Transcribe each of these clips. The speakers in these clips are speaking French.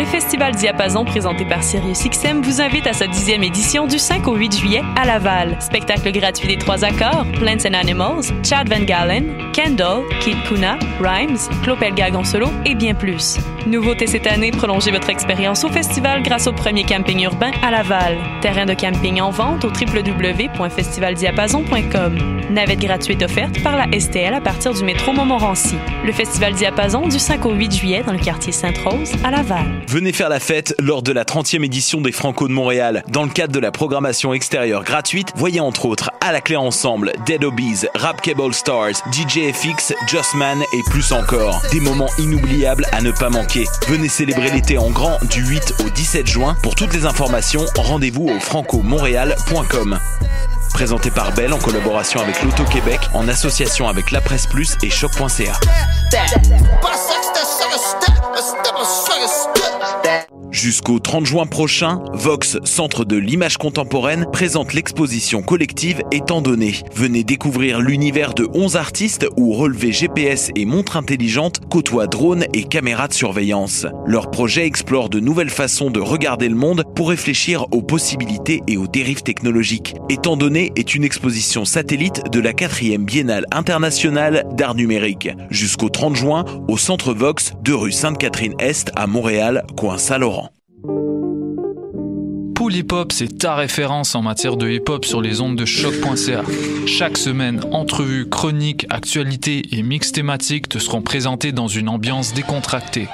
Le Festival Diapason, présenté par SiriusXM, vous invite à sa 10e édition du 5 au 8 juillet à Laval. Spectacle gratuit des 3 accords, Plants and Animals, Chad Van Galen, Kendall, Kid Kuna, Rhymes, Clopelgag en solo et bien plus. Nouveauté cette année, prolongez votre expérience au festival grâce au premier camping urbain à Laval. Terrain de camping en vente au www.festivaldiapason.com. Navette gratuite offerte par la STL à partir du métro Montmorency. Le Festival Diapason du 5 au 8 juillet dans le quartier Sainte-Rose à Laval. Venez faire la fête lors de la 30e édition des Franco de Montréal. Dans le cadre de la programmation extérieure gratuite, voyez entre autres À la clé ensemble, Dead Obies, Rap Cable Stars, DJ FX, Just Man et plus encore. Des moments inoubliables à ne pas manquer. Venez célébrer l'été en grand du 8 au 17 juin. Pour toutes les informations, rendez-vous au francomontréal.com. Présenté par Bell en collaboration avec l'Auto-Québec, en association avec La Presse Plus et Choc.ca. Jusqu'au 30 juin prochain, Vox, Centre de l'image contemporaine, présente l'exposition collective Étant donné. Venez découvrir l'univers de 11 artistes où relevés GPS et montres intelligentes côtoient drones et caméras de surveillance. Leur projet explore de nouvelles façons de regarder le monde pour réfléchir aux possibilités et aux dérives technologiques. Étant donné est une exposition satellite de la 4e Biennale internationale d'art numérique. Jusqu'au 30 juin, au Centre Vox, 2 rue Sainte-Catherine-Est à Montréal, coin Saint-Laurent. Pool Hip Hop, c'est ta référence en matière de hip-hop sur les ondes de choc.ca. Chaque semaine, entrevues, chroniques, actualités et mix thématiques te seront présentés dans une ambiance décontractée.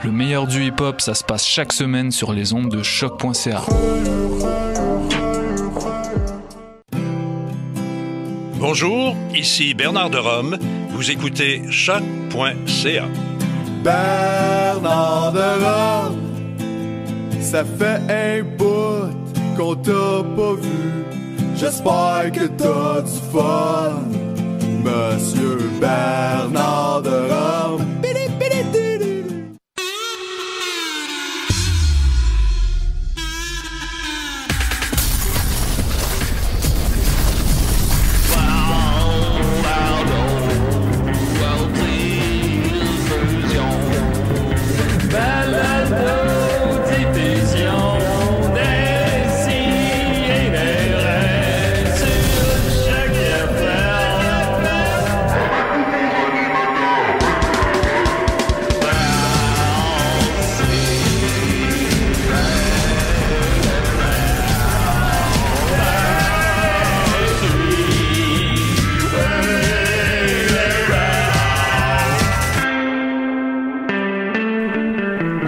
Le meilleur du hip-hop, ça se passe chaque semaine sur les ondes de choc.ca. Bonjour, ici Bernard de Rome. Vous écoutez choc.ca. Bernard de Rome, ça fait un bout qu'on t'a pas vu. J'espère que t'as du fun, Monsieur Bernard de Rome.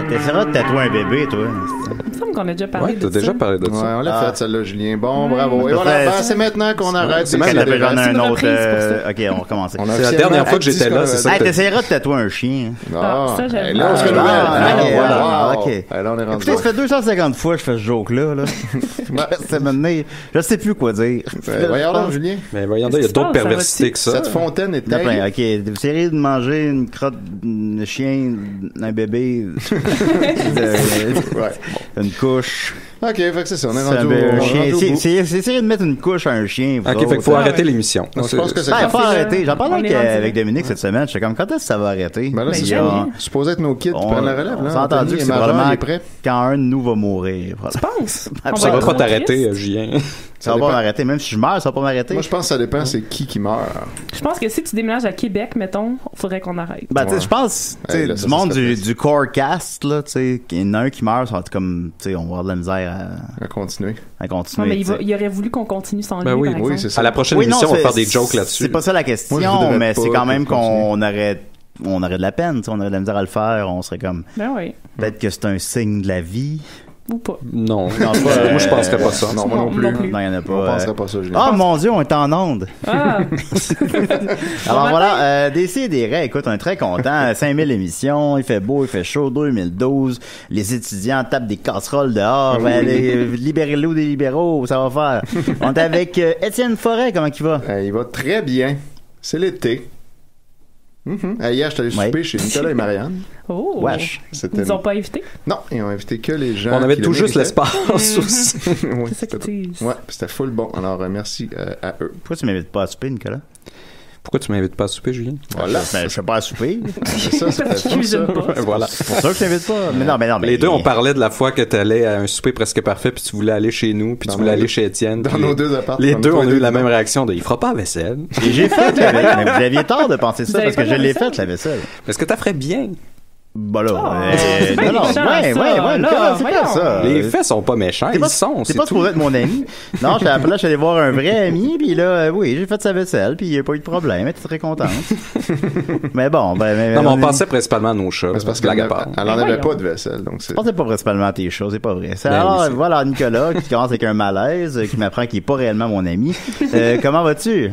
T'essaieras de tatouer un bébé, toi. Il me semble qu'on a déjà parlé de ça. T'as déjà parlé de ça. Ouais, on l'a fait, celle-là, Julien. Bon, bravo. Et voilà, c'est maintenant qu'on arrête. C'est même j'en ai un autre. Ok, on recommence. C'est la dernière fois que j'étais là, c'est ça. T'essaieras de tatouer un chien. Ah, ça, j'aime. là, on se fait voilà. Ok. Là, on est rendu. Écoutez, ça fait 250 fois que je fais ce joke-là. C'est maintenant. Je sais plus quoi dire. Voyons donc, Julien. Mais voyons donc, il y a d'autres perversités que ça. Cette fontaine est terrible. Ok, vous essayez de manger une crotte de chien, un bébé. Une couche. Ok, fait que c'est ça, on est rendu au chien. C'est essayer de mettre une couche à un chien. Ok, fait qu'il faut arrêter l'émission. Je pense que c'est il faut arrêter. J'en parlais avec Dominique cette semaine. J'étais comme, quand est-ce que ça va arrêter? Ben là, c'est supposé être nos kids qui prennent la relève. On s'est entendu que c'est probablement quand un de nous va mourir. Tu penses? Ça va pas t'arrêter, Julien. Ça va pas m'arrêter. Même si je meurs, ça va pas m'arrêter. Moi, je pense que ça dépend c'est qui meurt. Je pense que si tu déménages à Québec, mettons, il faudrait qu'on arrête. Ben, tu sais, je pense, du monde du core cast, là, tu sais, qu'il y en a un qui meurt, ça va être comme, tu sais, on va avoir de la misère à continuer. Non, mais il aurait voulu qu'on continue sans lui, oui, par exemple. c'est ça. À la prochaine émission, on va faire des jokes là-dessus. C'est pas ça la question, mais c'est quand même qu'on aurait de la peine, on aurait de la misère à le faire, on serait comme, peut-être que c'est un signe de la vie. Ou pas. Non, moi je penserais pas ça. Non, moi non plus. Non, il y en a pas. On penserait pas ça, Julien. Ah, mon Dieu, on est en onde. Ah. Alors voilà, Décidérez, écoute, on est très contents. 5000 émissions, il fait beau, il fait chaud, 2012. Les étudiants tapent des casseroles dehors. Libérez-le des libéraux, ça va faire. On est avec Étienne Forêt, comment il va? Il va très bien. C'est l'été. Hier, je suis allé souper chez Nicolas et Marianne. Oh! Wesh! Ils nous ont pas invités? Non, ils ont invité que les gens. On avait tout juste l'espace aussi. Oui, c'était full bon. Alors, merci à eux. Pourquoi tu m'invites pas à souper, Nicolas? Pourquoi tu m'invites pas à souper, Julien? Voilà. Je fais pas à souper. C'est ça, c'est Parce qu'il cuisine pas. Voilà. C'est pour ça que je t'invite pas. Mais non, mais Les deux, on parlait de la fois que t'allais à un souper presque parfait, puis tu voulais aller chez nous, puis tu voulais aller chez Étienne. Dans nos deux apparts. Les deux, on a eu la même réaction de « il fera pas la vaisselle ». Et j'ai fait la vaisselle. Mais vous aviez tort de penser ça, parce que je l'ai faite, la vaisselle. Est-ce que t'as ferais bien? Bah là, c'est bien méchant, ça, Nicolas, là, c'est pas voyons. ça. Les faits sont pas méchants, ils sont, c'est c'est pas tout. supposé être mon ami. Non, après là, je suis allé voir un vrai ami, puis là, oui, j'ai fait sa vaisselle, puis il n'y a pas eu de problème, elle était très contente. Mais bon, Non, mais on pensait principalement à nos chats. C'est parce blague à qu'elle part. en avait pas de vaisselle, donc c'est... Je pensais pas principalement à tes choses, c'est pas vrai. Ben Alors, oui, voilà Nicolas qui commence avec un malaise, qui m'apprend qu'il est pas réellement mon ami. Comment vas-tu?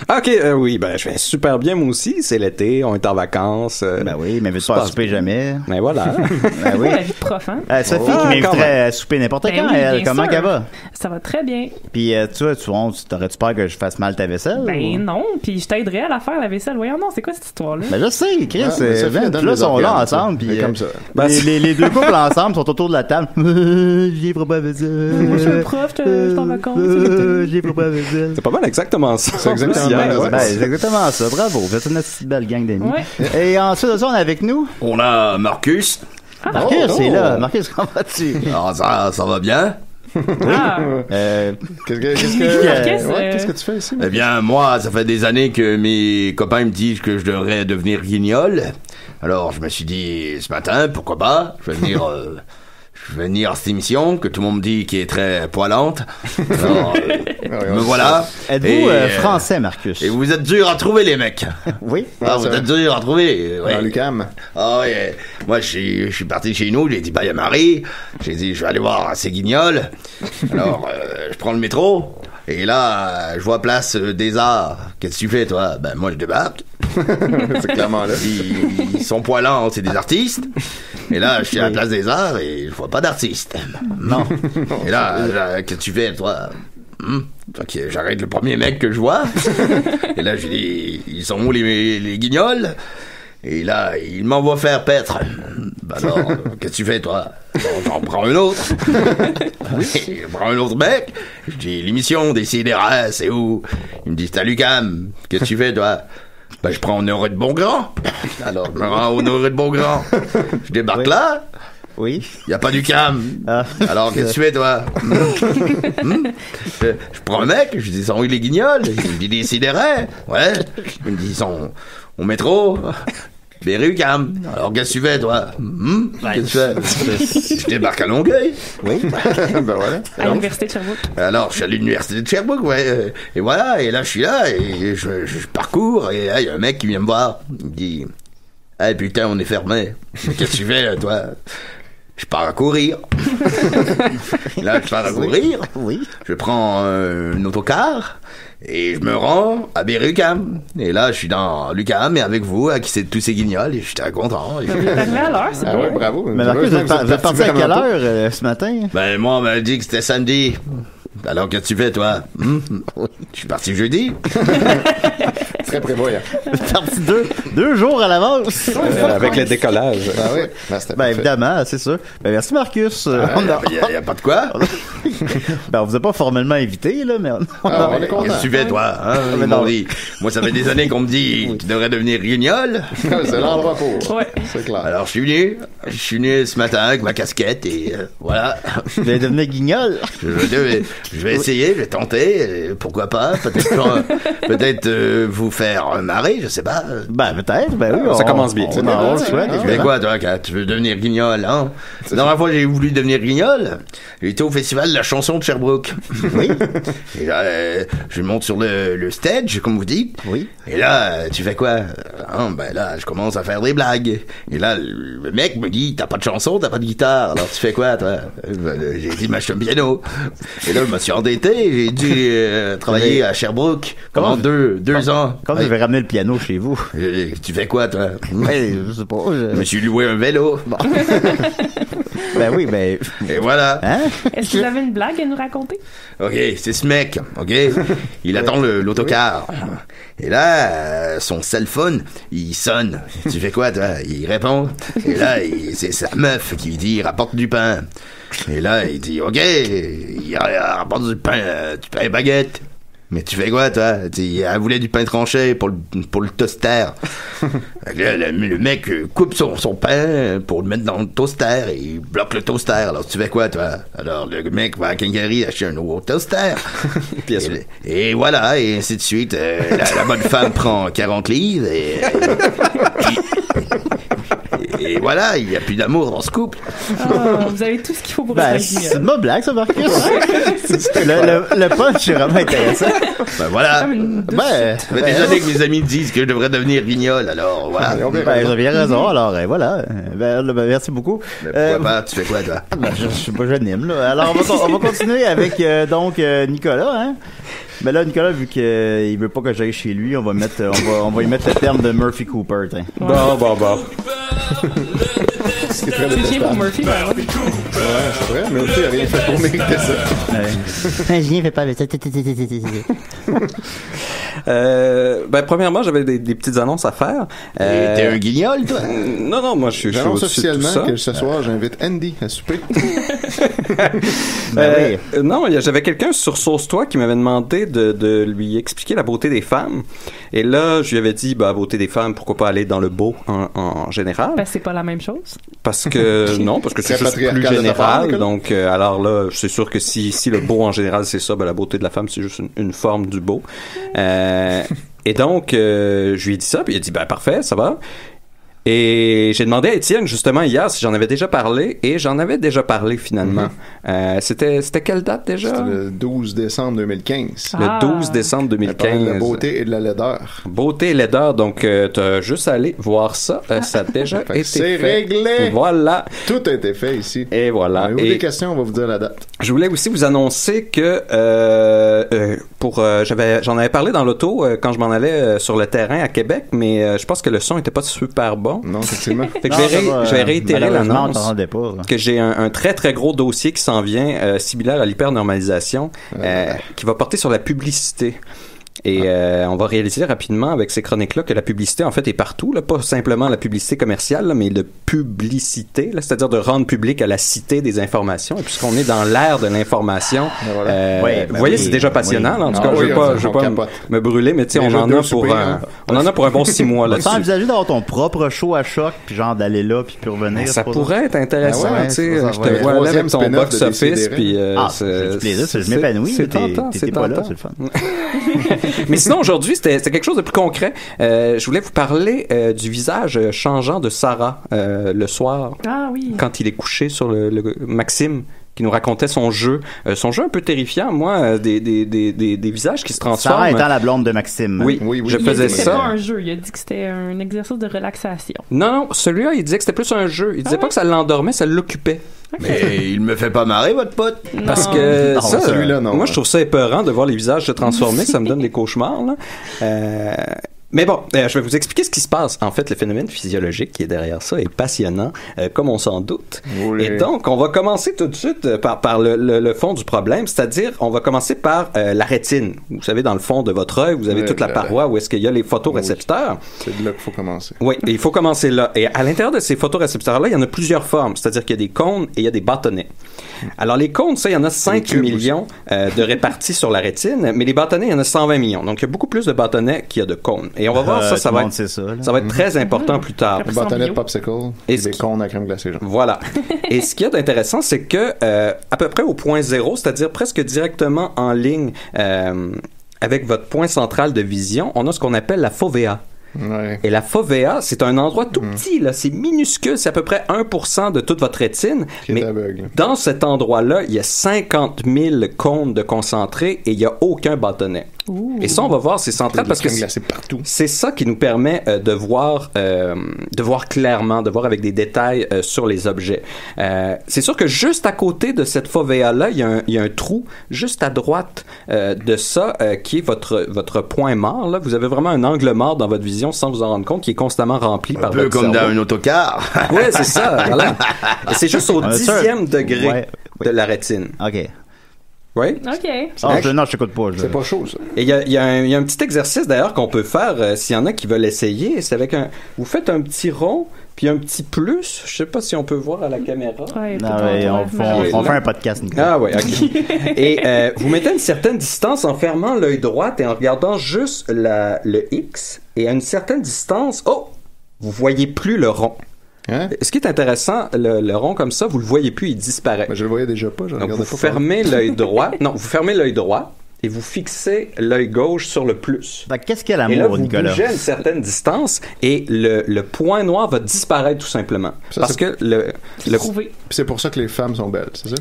Ok, oui, ben je vais super bien moi aussi. C'est l'été, on est en vacances. Ben oui, mais veux-tu pas à souper jamais? Ben voilà. Ben oui. La vie de prof, hein? Sophie Oh, qui m'inviterait quand même. à souper n'importe Ben quand, oui, elle, bien comment sûr. qu'elle va? Ça va très bien. Puis t'aurais-tu peur que je fasse mal ta vaisselle? Ben ou? non, puis je t'aiderais à la faire, la vaisselle. Voyons, non, c'est quoi cette histoire-là? Ben je sais, Chris, Ah, mais Sophie, elle donne là les sont là organes, ensemble, ça. puis Mais comme ça. les deux couples ensemble sont autour de la table. J'y ferai pas la vaisselle. Moi, je suis le prof, je suis en vacances. J'y ferai pas la vaisselle. C'est pas mal exactement ça. C'est exactement Hier, ça. ouais. Ben, c'est exactement ça. Bravo. Vous êtes une petite belle gang d'amis. Ouais. Et ensuite de ça, on est avec nous. On a Marcus. Marcus, c'est là. Marcus, comment vas-tu? Ah, ça va bien? Ah, Qu'est-ce que tu fais ici? Eh bien, moi, ça fait des années que mes copains me disent que je devrais devenir guignol. Alors, je me suis dit, ce matin, pourquoi pas? Je vais venir à cette émission que tout le monde me dit qui est très poilante. Alors, me voilà. Êtes-vous français, Marcus? Et vous êtes dur à trouver, les mecs. Oui. Ah, vous êtes dur à trouver. Ouais. Dans l'UQAM. Ah ouais. Moi, je suis parti chez nous, j'ai dit, bah, il y a Marie. J'ai dit, je vais aller voir ces guignols. Alors, je prends le métro. Et là, je vois place des Arts. Qu'est-ce que tu fais, toi? Ben, moi, je débarque. C'est clairement là. Ils sont poilants, c'est des artistes. Et là, je suis à la place des Arts et je vois pas d'artistes. Non. Et là, qu'est-ce que tu fais, toi? Ok, j'arrête le premier mec que je vois. Et là, je dis, ils sont où les guignols? Et là, il m'envoie faire paître. Bah alors, qu'est-ce que tu fais, toi? J'en prends un autre. Oui, je prends un autre mec. Je dis, l'émission des Sidérats, c'est où? Il me dit, c'est à l'UQAM. Qu'est-ce que tu fais, toi? Ben, je prends Honoré de Bongrand. Alors, je me rends au Honoré de Bongrand. Je débarque là. Oui. Il n'y a pas d'UQAM. Ah. Alors, qu'est-ce que tu fais, toi? Je prends un mec, je dis, ils sont où les guignols? Il me dit, des Sidérats. Ouais. Il me dit, ils sont au métro. Berry-UQAM. Alors, qu'est-ce que tu fais, toi? Qu'est-ce que tu fais? Je débarque à Longueuil. Oui. Ben voilà. à l'université de Sherbrooke. Alors, je suis à l'université de Sherbrooke, ouais. Et voilà, et là, je suis là, et je parcours, et là, il y a un mec qui vient me voir. Il me dit, hey, putain, on est fermé. Qu'est-ce que tu fais, là, toi? Je pars à courir. Là, je pars à courir. Oui. Je prends un autocar. Et je me rends à Berry-UQAM. Et là, je suis dans l'UQAM et avec vous, qui c'est tous ces guignols, et j'étais content. Vous êtes arrivé à l'heure, c'est Ah bien. ouais, bravo. Mais Marcus, vous êtes parti à quelle heure ce matin? Ben, moi, on m'a dit que c'était samedi. Alors, qu'est-ce que tu fais, toi? Je suis parti jeudi. Très prévoyant. Vous êtes parti deux jours à l'avance. Avec le décollage. Ah oui. C'était Ben parfait. évidemment, c'est ça. Ben merci Marcus. Il y a pas de quoi? Ben on vous a pas formellement invité là, mais On est content. Qu'est-ce que tu fais, toi? Hein? mais Ils non. m'ont dit. Moi, ça fait des années qu'on me dit, tu devrais devenir guignol. C'est l'endroit pour. Ouais. C'est clair. Alors, je suis venu ce matin avec ma casquette et voilà. vous allez devenir guignol. Je vais essayer, je vais tenter, pourquoi pas, peut-être vous faire marrer, je sais pas. Ben peut-être, ben oui. Ça commence bien. On le souhaite. Tu fais quoi, toi, quand tu veux devenir guignol, hein? La dernière fois que j'ai voulu devenir guignol, j'étais au festival de la chanson de Sherbrooke. Oui. Et là, je monte sur le stage, comme vous dites. Oui. Et là, tu fais quoi? Ben là, je commence à faire des blagues. Et là, le mec me dit, t'as pas de chanson, t'as pas de guitare. Alors tu fais quoi, toi? J'ai dit, m'achète un piano. Et là, je me suis endetté. J'ai dû travailler à Sherbrooke pendant deux ans. Quand vous avez ramené le piano chez vous? Tu fais quoi, toi? Ouais, je sais pas. Je me suis loué un vélo. Bon. Ben oui, ben. Et voilà. Hein? Est-ce que vous avez une blague à nous raconter? OK, c'est ce mec, OK? Il attend l'autocar. Et là, son cell phone, il sonne. Tu fais quoi, toi? Il répond. Et là, c'est sa meuf qui lui dit, rapporte du pain. Et là, il dit, OK, il rapporte du pain, baguette. Mais tu fais quoi, toi? Elle voulait du pain tranché pour le toaster. Fait que là, le mec coupe son pain pour le mettre dans le toaster et il bloque le toaster. Alors, tu fais quoi, toi? Alors, le mec va à Kingery acheter un nouveau toaster. et voilà, et ainsi de suite. La bonne femme prend 40 livres et voilà, il n'y a plus d'amour dans ce couple. Vous avez tout ce qu'il faut pour c'est une bonne blague, ça, Marcus. le punch est vraiment intéressant. Voilà. Ça fait des années que mes amis disent que je devrais devenir guignol, alors voilà. Vous avez raison, alors voilà. Merci beaucoup. Pourquoi pas? Tu fais quoi, toi? Je sais pas, j'anime, là. Alors, on va continuer avec, Nicolas, hein. Ben là, Nicolas, vu qu'il veut pas que j'aille chez lui, on va y mettre le terme de Murphy Cooper, t'sais. Bon. C'est très C'est pour Murphy, Ouais, c'est vrai. Murphy a rien fait pour mériter ça. Rien fait pas avec ça. Premièrement, j'avais des petites annonces à faire. T'es un guignol, toi? Non, moi, je suis J'annonce officiellement tout ça. que ce soir, j'invite Andy à souper. Non, j'avais quelqu'un sur Sauce-toi qui m'avait demandé de lui expliquer la beauté des femmes. Et là, je lui avais dit, la beauté des femmes, pourquoi pas aller dans le beau en général? C'est pas la même chose. Parce que c'est juste plus général. Donc, alors là, c'est sûr que si le beau en général, c'est ça, la beauté de la femme, c'est juste une forme du beau. Et donc, je lui ai dit ça, puis il a dit, parfait, ça va. Et j'ai demandé à Étienne, justement, hier, si j'en avais déjà parlé, et j'en avais déjà parlé, finalement. C'était quelle date, déjà? C'était le 12 décembre 2015. Le 12 décembre 2015. De la beauté et de la laideur. Beauté et laideur, donc t'as juste à aller voir ça. Ça a déjà été fait. C'est réglé! Voilà. Tout a été fait ici. Et voilà. Avez-vous des questions? On va vous dire la date. Je voulais aussi vous annoncer que j'en avais parlé dans l'auto quand je m'en allais sur le terrain à Québec, mais je pense que le son était pas super bon. Non, effectivement. Fait que je vais réitérer l'annonce pas, que j'ai un très très gros dossier qui s'en vient similaire à l'hypernormalisation qui va porter sur la publicité. Et on va réaliser rapidement avec ces chroniques-là que la publicité, en fait, est partout. Là, pas simplement la publicité commerciale, là, mais de publicité, là, c'est-à-dire de rendre public à la cité des informations. Et puisqu'on est dans l'ère de l'information, vous voyez, c'est déjà passionnant. Là, en tout cas, je vais pas me brûler, mais tu sais, on en a pour un bon 6 mois. Là-dessus. Tu peux envisager d'avoir ton propre show à choc, puis genre d'aller là, puis revenir. Ça pourrait être intéressant. Tu sais, je te vois là avec ton box-office, puis je m'épanouis. C'est tentant, t'es pas là, c'est le fun. Mais sinon, aujourd'hui, c'était quelque chose de plus concret. Je voulais vous parler du visage changeant de Sarah le soir. Ah oui. Quand il est couché sur le Maxime, qui nous racontait son jeu un peu terrifiant, moi, des visages qui se transforment. Sarah étant la blonde de Maxime. Oui, je faisais ça. C'était pas un jeu, il a dit que c'était un exercice de relaxation. Non, celui-là, il disait que c'était plus un jeu. Il disait pas que ça l'endormait, ça l'occupait. Mais il me fait pas marrer, votre pote. Parce que non, celui-là, non. Moi, je trouve ça épeurant de voir les visages se transformer. Ça me donne des cauchemars, là. Mais bon, je vais vous expliquer ce qui se passe. En fait, le phénomène physiologique qui est derrière ça est passionnant, comme on s'en doute. Oui. Et donc, on va commencer tout de suite par le fond du problème, c'est-à-dire, on va commencer par la rétine. Vous savez, dans le fond de votre œil, vous avez toute la paroi où est-ce qu'il y a les photorécepteurs. C'est de là qu'il faut commencer. Oui, et il faut commencer là. Et à l'intérieur de ces photorécepteurs-là, il y en a plusieurs formes, c'est-à-dire qu'il y a des cônes et il y a des bâtonnets. Alors, les cônes, ça, il y en a 5 millions de répartis sur la rétine, mais les bâtonnets, il y en a 120 millions. Donc, il y a beaucoup plus de bâtonnets qu'il y a de cônes. Et on va voir ça va être très important plus tard. Le bâtonnet de popsicle et des cônes à crème glacée. Genre. Voilà. Et ce qu'il y a d'intéressant, c'est que à peu près au point 0, c'est-à-dire presque directement en ligne avec votre point central de vision, on a ce qu'on appelle la fovea. Ouais. Et la fovea, c'est un endroit tout petit, là, c'est minuscule, c'est à peu près 1% de toute votre rétine. Mais dans cet endroit-là, il y a 50 000 cônes de concentrés et il n'y a aucun bâtonnet. Ouh. Et ça, on va voir, c'est central parce que c'est ça qui nous permet de voir clairement, de voir avec des détails sur les objets. C'est sûr que juste à côté de cette fovea-là, il y a un trou juste à droite de ça qui est votre point mort. Là. Vous avez vraiment un angle mort dans votre vision sans vous en rendre compte qui est constamment rempli par votre cerveau. Un peu comme dans un autocar. Oui, c'est ça. Voilà. Et c'est juste au 10e degré de la rétine. OK. Oui. OK. Non, je t'écoute pas. C'est pas chaud, ça. Et il y a un petit exercice, d'ailleurs, qu'on peut faire s'il y en a qui veulent essayer. C'est avec vous faites un petit rond, puis un petit plus. Je sais pas si on peut voir à la caméra. Ouais, on fait un podcast, Nicolas. Ah oui, OK. Et vous mettez à une certaine distance en fermant l'œil droit et en regardant juste le X. Et à une certaine distance, vous voyez plus le rond. Hein? Ce qui est intéressant, le rond comme ça, vous le voyez plus, il disparaît. Mais je le voyais déjà pas, je Donc regardais vous pas. fermez l'œil droit. Non, vous fermez l'œil droit et vous fixez l'œil gauche sur le plus. Qu'est-ce qu'est Et là, l'amour, vous Nicolas? bougez à une certaine distance et le point noir va disparaître tout simplement. Ça, parce que c'est pour ça que les femmes sont belles, c'est ça?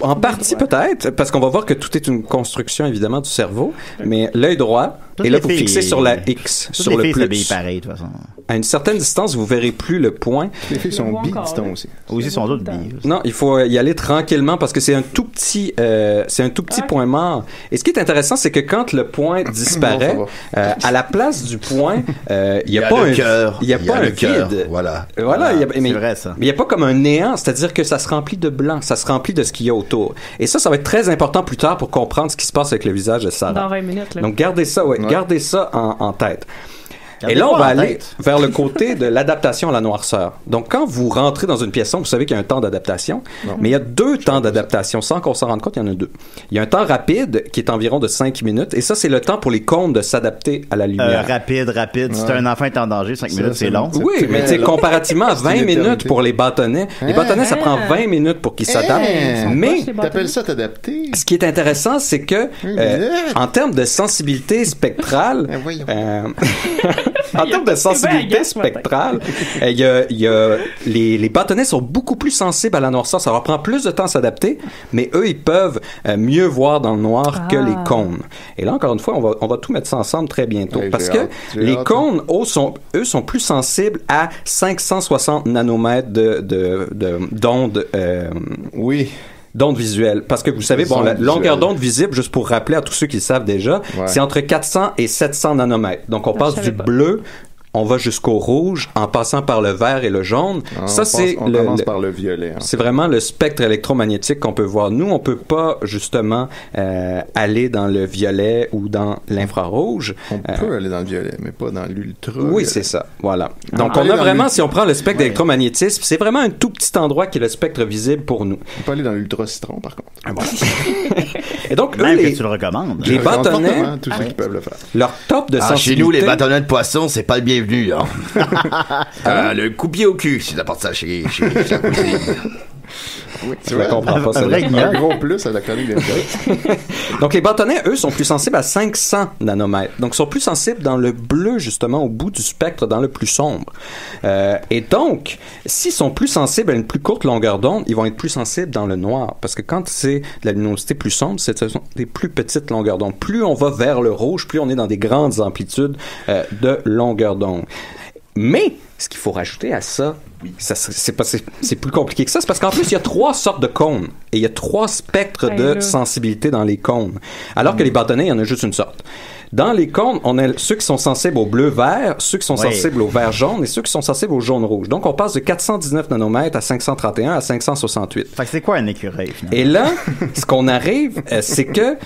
En partie peut-être, parce qu'on va voir que tout est une construction évidemment du cerveau, mais l'œil droit, et là vous fixez sur la X, sur le plus. Les filles s'habillent pareil, de toute façon. À une certaine distance, vous verrez plus le point. Les filles sont bidistons aussi. Aussi sont d'autres billes. Non, il faut y aller tranquillement parce que c'est un tout petit point mort. Et ce qui est intéressant, c'est que quand le point disparaît, à la place du point, il y a pas un cœur, il y a pas un vide. Voilà. C'est vrai ça. Mais il y a pas comme un néant, c'est-à-dire que ça se remplit de blanc, ça se remplit de ce qu'il y a autour. Et ça va être très important plus tard pour comprendre ce qui se passe avec le visage de Sarah. Dans 20 minutes. Là. Donc gardez ça, gardez ça en tête. Et là, on va aller vers le côté de l'adaptation à la noirceur. Donc, quand vous rentrez dans une pièce sombre, vous savez qu'il y a un temps d'adaptation, mais il y a deux temps d'adaptation. Sans qu'on s'en rende compte, il y en a deux. Il y a un temps rapide qui est environ de 5 minutes, et ça, c'est le temps pour les cônes de s'adapter à la lumière. Rapide. Si un enfant est en danger, 5 minutes, c'est long. Oui, mais tu sais, comparativement à 20 minutes pour les bâtonnets, ça prend 20 minutes pour qu'ils s'adaptent. Mais, t'appelles ça t'adapter? Ce qui est intéressant, c'est que, en termes de sensibilité spectrale, en termes de sensibilité spectrale, les bâtonnets sont beaucoup plus sensibles à la noirceur. Ça leur prend plus de temps à s'adapter, mais eux, ils peuvent mieux voir dans le noir que les cônes. Et là, encore une fois, on va tout mettre ça ensemble très bientôt. Parce que les cônes, eux, sont plus sensibles à 560 nanomètres d'ondes. D'ondes visuelles. Parce que vous savez, la longueur d'onde visible, juste pour rappeler à tous ceux qui le savent déjà, c'est entre 400 et 700 nanomètres. Donc, on passe du bleu, on va jusqu'au rouge, en passant par le vert et le jaune. On commence par le violet. C'est vraiment le spectre électromagnétique qu'on peut voir. Nous, on peut pas, justement, aller dans le violet ou dans l'infrarouge. On peut aller dans le violet, mais pas dans l'ultra. Oui, c'est ça. Voilà. Donc, on a vraiment, si on prend le spectre d'électromagnétisme, c'est vraiment un tout petit endroit qui est le spectre visible pour nous. On peut aller dans l'ultra citron, par contre. Et donc, même que tu le recommandes. Les bâtonnets, tous ceux qui peuvent le faire. Leur top de sensibilité. Chez nous, les bâtonnets de poisson, c'est pas le bienvenu. Le coup-pied au cul, si t'apportes ça chez la cuisine. Oui, tu comprends pas ça. Un gros plus à la chronique des Donc, les bâtonnets, eux, sont plus sensibles à 500 nanomètres. Donc, sont plus sensibles dans le bleu, justement, au bout du spectre, dans le plus sombre. Et donc, s'ils sont plus sensibles à une plus courte longueur d'onde, ils vont être plus sensibles dans le noir. Parce que quand c'est de la luminosité plus sombre, ce sont des plus petites longueurs d'onde. Plus on va vers le rouge, plus on est dans des grandes amplitudes de longueur d'onde. Mais, ce qu'il faut rajouter à ça, c'est plus compliqué que ça, c'est parce qu'en plus, il y a 3 sortes de cônes et il y a 3 spectres de sensibilité dans les cônes. Alors que les bâtonnets, il y en a juste une sorte. Dans les cônes, on a ceux qui sont sensibles au bleu-vert, ceux qui sont sensibles au vert-jaune et ceux qui sont sensibles au jaune-rouge. Donc, on passe de 419 nanomètres à 531 à 568. Fait que c'est quoi un écureuil, finalement? Et là, ce qu'on arrive, c'est que...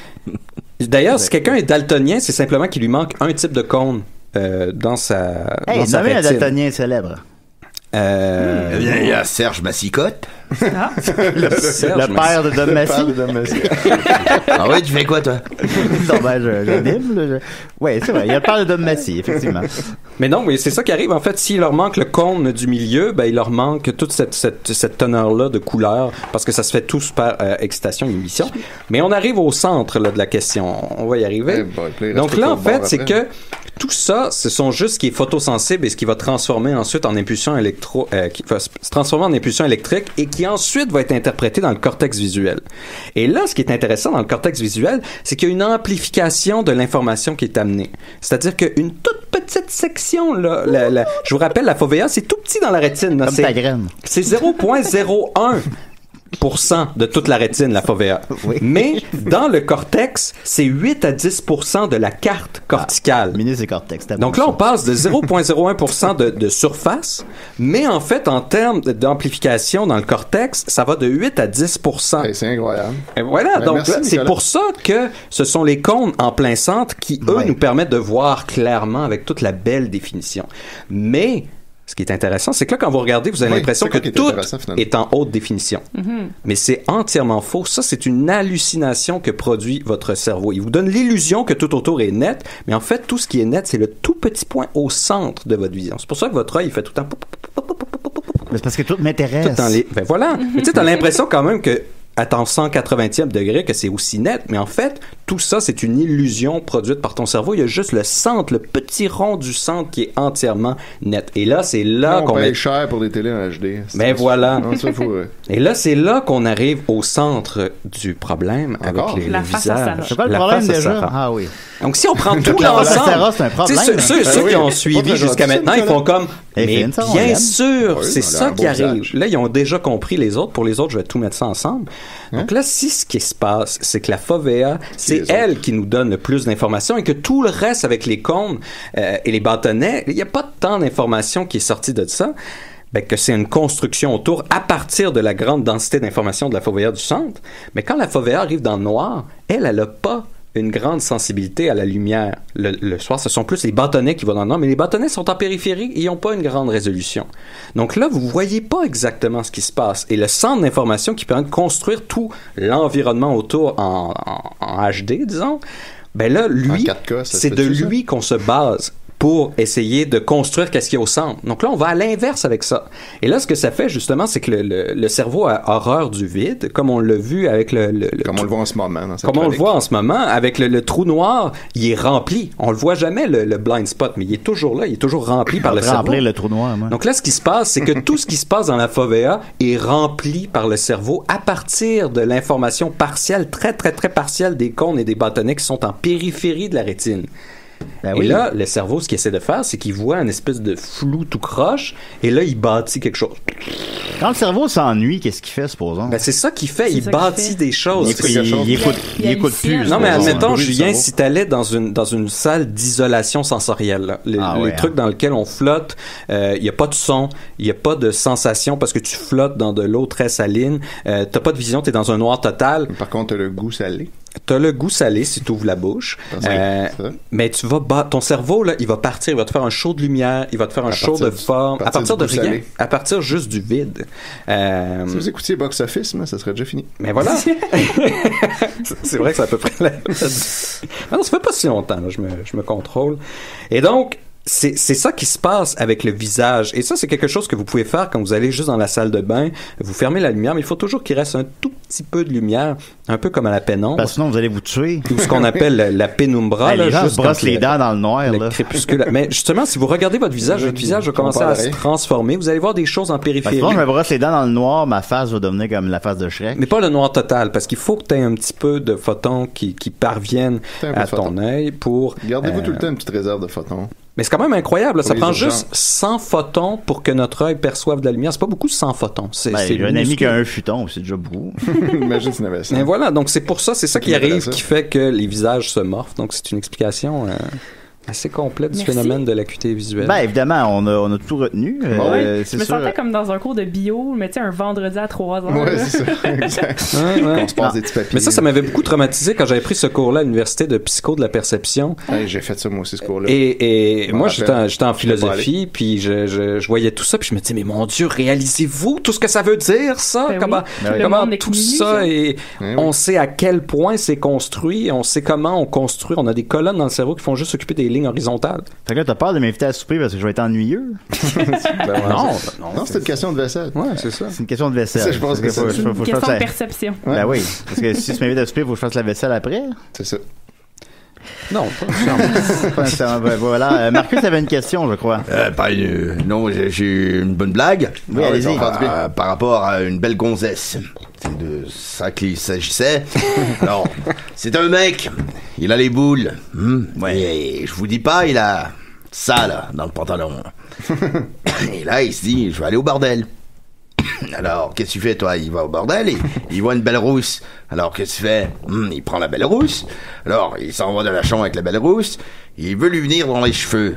D'ailleurs, si quelqu'un est daltonien, c'est simplement qu'il lui manque un type de cône. Dans sa rétine. Un daltonien célèbre. Il y a Serge Massicotte. Le père de Dom Massy. Ah oui, tu fais quoi, toi? Non, j'anime. Oui, c'est vrai. Il y a le père de Dom Massy, effectivement. Mais non, mais c'est ça qui arrive. En fait, s'il leur manque le cône du milieu, il leur manque toute cette teneur-là de couleur, parce que ça se fait tous par excitation et émission. Mais on arrive au centre là, de la question. On va y arriver. Donc là, en fait, c'est que tout ça, ce sont juste ce qui est photosensible et ce qui va transformer ensuite en impulsion qui va se transformer en impulsion électrique et qui ensuite va être interprété dans le cortex visuel. Et là, ce qui est intéressant dans le cortex visuel, c'est qu'il y a une amplification de l'information qui est amenée. C'est-à-dire qu'une toute petite section, là, je vous rappelle, la fovea, c'est tout petit dans la rétine. Là, comme ta graine. C'est 0.01 de toute la rétine, la fovea. Oui. Mais dans le cortex, c'est 8 à 10% de la carte corticale. Minus et cortex. Donc là, on passe de 0,01% de surface, mais en fait, en termes d'amplification dans le cortex, ça va de 8 à 10%. Hey, c'est incroyable. Et voilà, Ben, donc merci, là, c'est Nicolas. pour ça que ce sont les cônes en plein centre qui, eux, nous permettent de voir clairement avec toute la belle définition. Mais ce qui est intéressant, c'est que là, quand vous regardez, vous avez l'impression que tout est en haute définition. Mais c'est entièrement faux. Ça, c'est une hallucination que produit votre cerveau. Il vous donne l'illusion que tout autour est net, mais en fait, tout ce qui est net, c'est le tout petit point au centre de votre vision. C'est pour ça que votre œil, il fait tout le temps... Mais c'est parce que tout m'intéresse. Ben voilà. Mais tu sais, t'as l'impression quand même que à ton 180e degré que c'est aussi net, mais en fait, tout ça, c'est une illusion produite par ton cerveau. Il y a juste le centre, le petit rond du centre qui est entièrement net. Et là, c'est là qu'on paye cher pour des télés en HD. Mais voilà. Non, ça, faut, Et là, c'est là qu'on arrive au centre du problème avec le visage. C'est quoi le problème déjà? Ah oui. Donc, si on prend tout la l'ensemble, Sarah, c'est un problème. ceux qui ont suivi jusqu'à maintenant, ils font comme, mais bien sûr, Oui, c'est ça qui arrive. visage. Là, ils ont déjà compris les autres. Pour les autres, je vais tout mettre ça ensemble. Donc là, si ce qui se passe, c'est que la fovea, c'est elle qui nous donne le plus d'informations et que tout le reste avec les cônes et les bâtonnets, il n'y a pas tant d'informations qui est sortie de ça. Ben, que c'est une construction autour à partir de la grande densité d'informations de la fovea du centre. Mais quand la fovea arrive dans le noir, elle n'a pas une grande sensibilité à la lumière. Le soir, ce sont plus les bâtonnets qui vont dans le noir, mais les bâtonnets sont en périphérie et ils n'ont pas une grande résolution. Donc là, vous voyez pas exactement ce qui se passe. Et le centre d'information qui permet de construire tout l'environnement autour en HD, disons, ben là, lui, 4K, c'est de lui qu'on se base pour essayer de construire qu'est-ce qu'il y a au centre. Donc là, on va à l'inverse avec ça. Et là, ce que ça fait, justement, c'est que le cerveau a horreur du vide, comme on l'a vu avec comme on le voit en ce moment. Comme on le voit en ce moment, avec le trou noir, il est rempli. On le voit jamais, le blind spot, mais il est toujours là, il est toujours rempli par le cerveau. Remplir le trou noir, moi. Donc là, ce qui se passe, c'est que tout ce qui se passe dans la fovea est rempli par le cerveau à partir de l'information partielle, très, très, très partielle des cônes et des bâtonnets qui sont en périphérie de la rétine. Ben et là, le cerveau, ce qu'il essaie de faire, c'est qu'il voit une espèce de flou tout croche, et là, il bâtit quelque chose. Quand le cerveau s'ennuie, qu'est-ce qu'il fait, supposons? Ben, c'est ça qu'il fait, il bâtit des choses. Il écoute plus. Non, mais admettons, Julien, si t'allais dans une salle d'isolation sensorielle, là, les trucs dans lesquels on flotte, il y a pas de son, il y a pas de sensation parce que tu flottes dans de l'eau très saline, t'as pas de vision, t'es dans un noir total. Par contre, t'as le goût salé. T'as le goût salé si tu ouvres la bouche. Mais tu vas ton cerveau, là, il va partir, il va te faire un show de lumière, il va te faire un show de forme, à partir de rien, salé. À partir juste du vide. Si vous écoutiez Box Office, ça serait déjà fini. Mais voilà. C'est vrai que c'est à peu près non, ça fait pas si longtemps, là, je me contrôle. Et donc, c'est ça qui se passe avec le visage. Et ça, c'est quelque chose que vous pouvez faire quand vous allez juste dans la salle de bain. Vous fermez la lumière, mais il faut toujours qu'il reste un tout petit peu de lumière, un peu comme à la pénombre. Parce que sinon, vous allez vous tuer. Ou ce qu'on appelle la pénumbra. Les gens se brossent les dents dans le noir. Le crépuscule. Mais justement, si vous regardez votre visage va commencer à se transformer. Vous allez voir des choses en périphérie. Sinon, je me brosse les dents dans le noir, ma face va devenir comme la face de Shrek. Mais pas le noir total, parce qu'il faut que tu aies un petit peu de photons qui parviennent à ton œil pour... Gardez-vous tout le temps une petite réserve de photons. Mais c'est quand même incroyable. Là. Ça prend juste 100 photons pour que notre œil perçoive de la lumière. C'est pas beaucoup 100 photons. C'est j'ai un ami qui a un phuton, c'est déjà beaucoup. Imagine si on avait ça. Mais voilà, donc c'est pour ça, c'est ça qui arrive, qui fait que les visages se morphent. Donc c'est une explication assez complète du phénomène de l'acuité visuelle. Ben évidemment, on a tout retenu. Je me sentais comme dans un cours de bio, mais tu sais, un vendredi à 3h. Ouais, c'est ça. Exact. On se passe des petits papiers. Mais ça m'avait beaucoup traumatisé quand j'avais pris ce cours-là à l'université de psycho de la perception. J'ai fait ça moi aussi, ce cours-là. Et moi, j'étais en philosophie, puis je voyais tout ça, puis je me disais, mais mon Dieu, réalisez-vous tout ce que ça veut dire, ça? Comment tout ça, et on sait à quel point c'est construit, on sait comment on construit, on a des colonnes dans le cerveau qui font juste s'occuper des lignes horizontales. Fait que là, t'as peur de m'inviter à souper parce que je vais être ennuyeux? Non, c'est une question de vaisselle. Ouais, c'est ça. C'est une question de vaisselle. Ça, je pense que c'est une question de perception. Ben oui, parce que si tu m'invites à souper, il faut que je fasse la vaisselle après. C'est ça. Non, pas voilà. Marcus avait une question, je crois. Non, j'ai une bonne blague. Oui, allez-y. Par rapport à une belle gonzesse. C'est de ça qu'il s'agissait. Alors, c'est un mec. Il a les boules. Et je vous dis pas, il a ça, là, dans le pantalon. Et là, il se dit, je vais aller au bordel. Alors, qu'est-ce que tu fais, toi? Il va au bordel et il voit une belle rousse. Alors, qu'est-ce que tu fais? Il prend la belle rousse. Alors, il s'en va dans la chambre avec la belle rousse. Il veut lui venir dans les cheveux.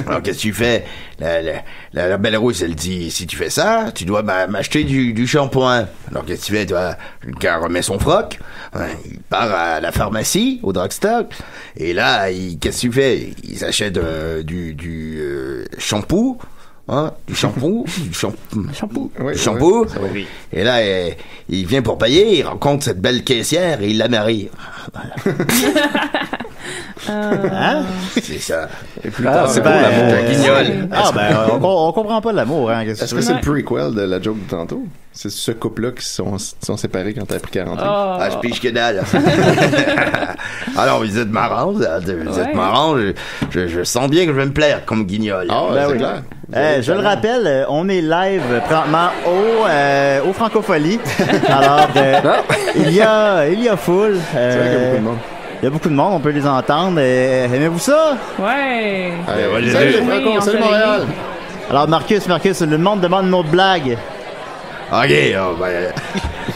Alors, qu'est-ce que tu fais? La belle rousse, elle dit, si tu fais ça, tu dois m'acheter du shampoing. Alors, qu'est-ce que tu fais, toi? Le gars remet son froc. Il part à la pharmacie, au drugstore. Et là, qu'est-ce que tu fais? Il s'achète du shampoo. Hein, du shampoing. Oui. Et là, il vient pour payer, il rencontre cette belle caissière et il la marie. Hein? C'est ça. C'est beau l'amour. Un guignol. On comprend pas l'amour, hein. Est-ce que c'est le prequel de la joke de tantôt? C'est ce couple-là qui sont séparés quand t'as pris 40 ans. Ah, je piche que dalle. Alors, vous êtes marrant, marrant. Je sens bien que je vais me plaire comme guignol. Ah, c'est clair. Je le rappelle, on est live présentement au Francophonie. Alors, il y a foule. C'est vrai qu'il y a beaucoup de monde. Il y a beaucoup de monde, on peut les entendre. Aimez-vous ça? Ouais. Allez, salut Montréal. Alors, Marcus, le monde demande une autre blague. Ok,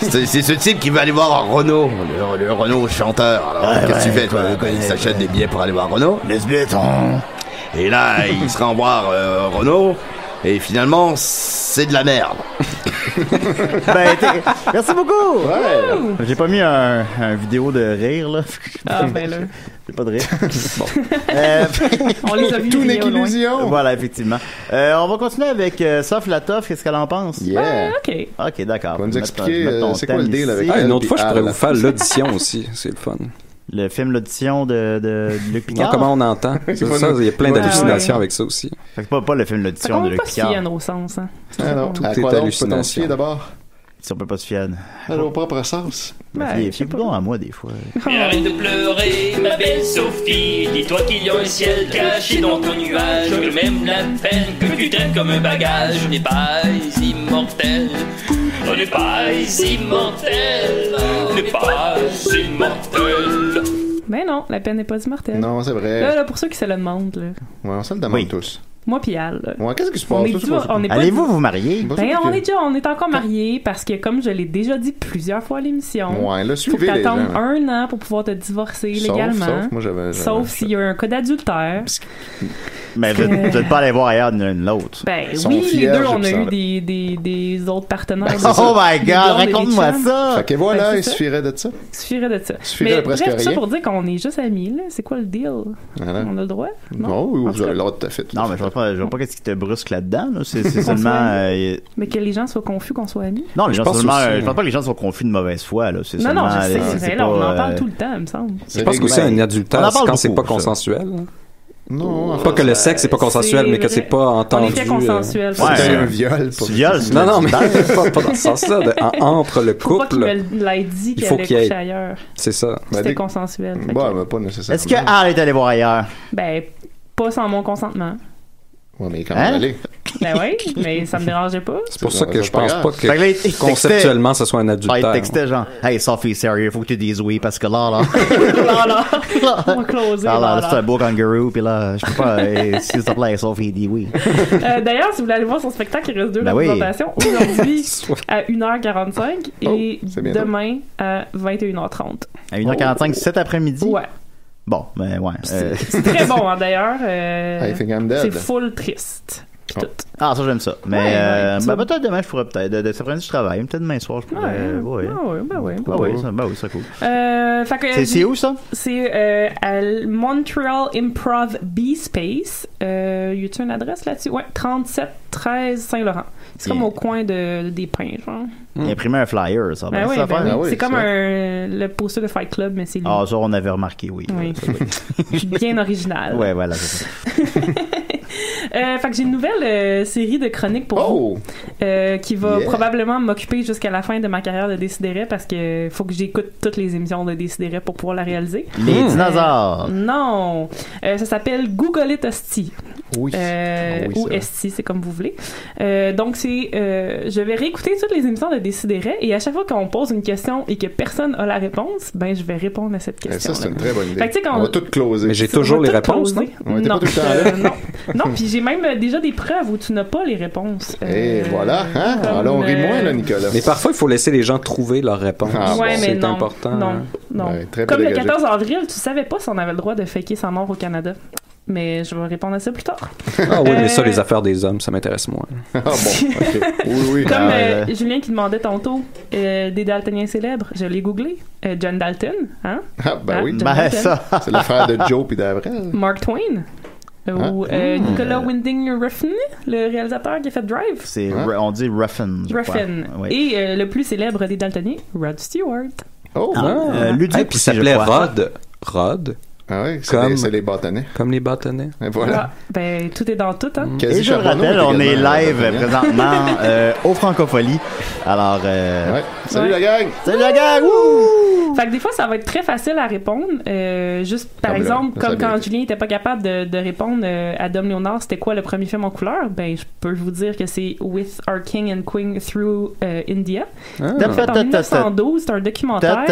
c'est ce type qui va aller voir Renaud, le Renaud chanteur. Alors, qu'est-ce que tu fais, toi, quand il s'achète des billets pour aller voir Renaud? Les billets, Et là, il se rend voir Renaud, et finalement, c'est de la merde. Merci beaucoup! Ouais. J'ai pas mis un vidéo de rire, là. Ah, ben là. J'ai pas de rire. Bon. On les a vus. Tout n'est qu'illusion. Voilà, effectivement. On va continuer avec Soph Latoff. Qu'est-ce qu'elle en pense? Yeah. OK, d'accord. On va nous expliquer c'est quoi le deal avec une autre fois, je pourrais vous faire l'audition aussi. C'est le fun. Le film L'Audition de Luc Picard. Non, comment on entend? C'est ça, il y a plein d'hallucinations avec ça aussi. Fait que pas le film L'Audition de Luc Picard. Ça compte pas si à nos sens, hein. Ah non, tout à est quoi donc hallucination. peut-on se fier d'abord? Si on peut pas se fier à nos propres sens. Fiez-vous donc à moi, des fois. Arrête de pleurer, ma belle Sophie. Dis-toi qu'il y a un ciel caché dans ton nuage. Que même la peine que tu traites comme un bagage. On n'est pas immortel. On n'est pas immortel. On n'est pas immortel. Ben non, la peine n'est pas immortelle. Non, c'est vrai. Là, pour ceux qui se le demandent, là. Ouais, on se le demande tous. Moi pis Al. Ouais, qu'est-ce qui se passe? Allez-vous vous marier? On est encore mariés parce que, comme je l'ai déjà dit plusieurs fois à l'émission, ouais, là, faut que t'attendes un an pour pouvoir te divorcer légalement. Sauf s'il y a un cas d'adultère. Mais vous n'êtes pas allé voir ailleurs l'une l'autre. Ben oui, les deux, on a eu des autres partenaires. Oh my God, raconte-moi ça! Fait que voilà, il suffirait de ça. Il suffirait de ça. Mais bref, tout ça pour dire qu'on est juste amis, là. C'est quoi le deal? Voilà. On a le droit? Non, vous avez le droit de tout à fait. Non, mais je vois pas qu'est-ce qui te brusque là-dedans. Là. C'est seulement... Mais que les gens soient confus qu'on soit amis. Non, je pense pas que les gens soient confus de mauvaise foi. Là. Non, je sais. Là, on en parle tout le temps, il me semble. Je pense qu'aussi un adultère, quand c'est pas consensuel. Non, pas que le sexe c'est pas consensuel, mais que c'est pas entendu. On était consensuel. C'est un viol. Non, mais pas dans ce sens-là. Entre le couple. Faut pas qu'il me l'ait dit qu'elle allait coucher ailleurs. C'est ça. C'était consensuel. Bah, pas nécessairement. Est-ce que Al est allé voir ailleurs? Ben, pas sans mon consentement. Ouais, mais quand même aller. Ben oui, mais ça me dérangeait pas. C'est pour ça que je pense pas que conceptuellement ce soit un adultère. Il textait genre, hey Sophie, sérieux, faut que tu dises oui parce que là. On va closer. Là, c'est un beau kangaroo, puis là, je peux pas, s'il te plaît, Sophie, dis oui. D'ailleurs, si vous voulez aller voir son spectacle, il reste 2 représentations. Aujourd'hui, à 1h45 et demain à 21h30. À 1h45 cet après-midi? Ouais. Bon, ben ouais. C'est très bon, hein, d'ailleurs. C'est full triste. Ah, ça, j'aime ça. Mais peut-être demain, je pourrais peut-être. De cet après-midi, je travaille. Peut-être demain soir, je pourrais. Ça serait cool. C'est où, ça? C'est à Montreal Improv B-Space. Y a-tu une adresse là-dessus? Ouais, 3713 Saint-Laurent. C'est comme au coin des pins, genre. Imprimer un flyer, ça. Ben oui, c'est comme le poster de Fight Club, mais c'est lui. Ah, ça, on avait remarqué, oui. Bien original. Ouais, voilà, c'est ça. Fait que j'ai une nouvelle série de chroniques pour vous qui va probablement m'occuper jusqu'à la fin de ma carrière de Décideret parce que faut que j'écoute toutes les émissions de Décideret pour pouvoir la réaliser. Les dinosaures! Non! Ça s'appelle Google It Hostie. ou ST, c'est comme vous voulez. Donc, je vais réécouter toutes les émissions de Décideret et à chaque fois qu'on pose une question et que personne a la réponse, ben, je vais répondre à cette question. Ça, c'est une très bonne idée. Fait que, on va tout closer. Mais j'ai toujours les réponses, non? Non, non, puis j'ai même déjà des preuves où tu n'as pas les réponses. Et voilà, hein? Alors, on rit moins, là, Nicolas. Mais parfois, il faut laisser les gens trouver leurs réponses. Ouais, mais c'est important. Non. Ouais, comme le 14 avril, tu savais pas si on avait le droit de faker sa mort au Canada. Mais je vais répondre à ça plus tard. Ah oui, mais ça, les affaires des hommes, ça m'intéresse moins. Ah bon, ok. Oui. Comme Julien qui demandait tantôt des daltoniens célèbres, je l'ai googlé. John Dalton, hein? Ah, ben oui. Ben ça. C'est le frère de Joe puis d'Avril. Mark Twain. Ou Nicolas Winding Refn, le réalisateur qui a fait Drive. On dit Ruffin. Ruffin. Oui. Et le plus célèbre des daltoniens, Rod Stewart. Oh, Luduc. Puis il s'appelait Rod. Ah oui, c'est les bâtonnets. Comme les bâtonnets. Et voilà. Ben, tout est dans tout, hein. Et je le rappelle, on est live présentement au Francophonie. Alors, Salut la gang! Salut la gang! Wouh! Fait que des fois, ça va être très facile à répondre. Juste, par exemple, comme quand Julien était pas capable de répondre à Dom Léonard, c'était quoi le premier film en couleur? Ben, je peux vous dire que c'est With Our King and Queen Through India. En 1912, c'est un documentaire.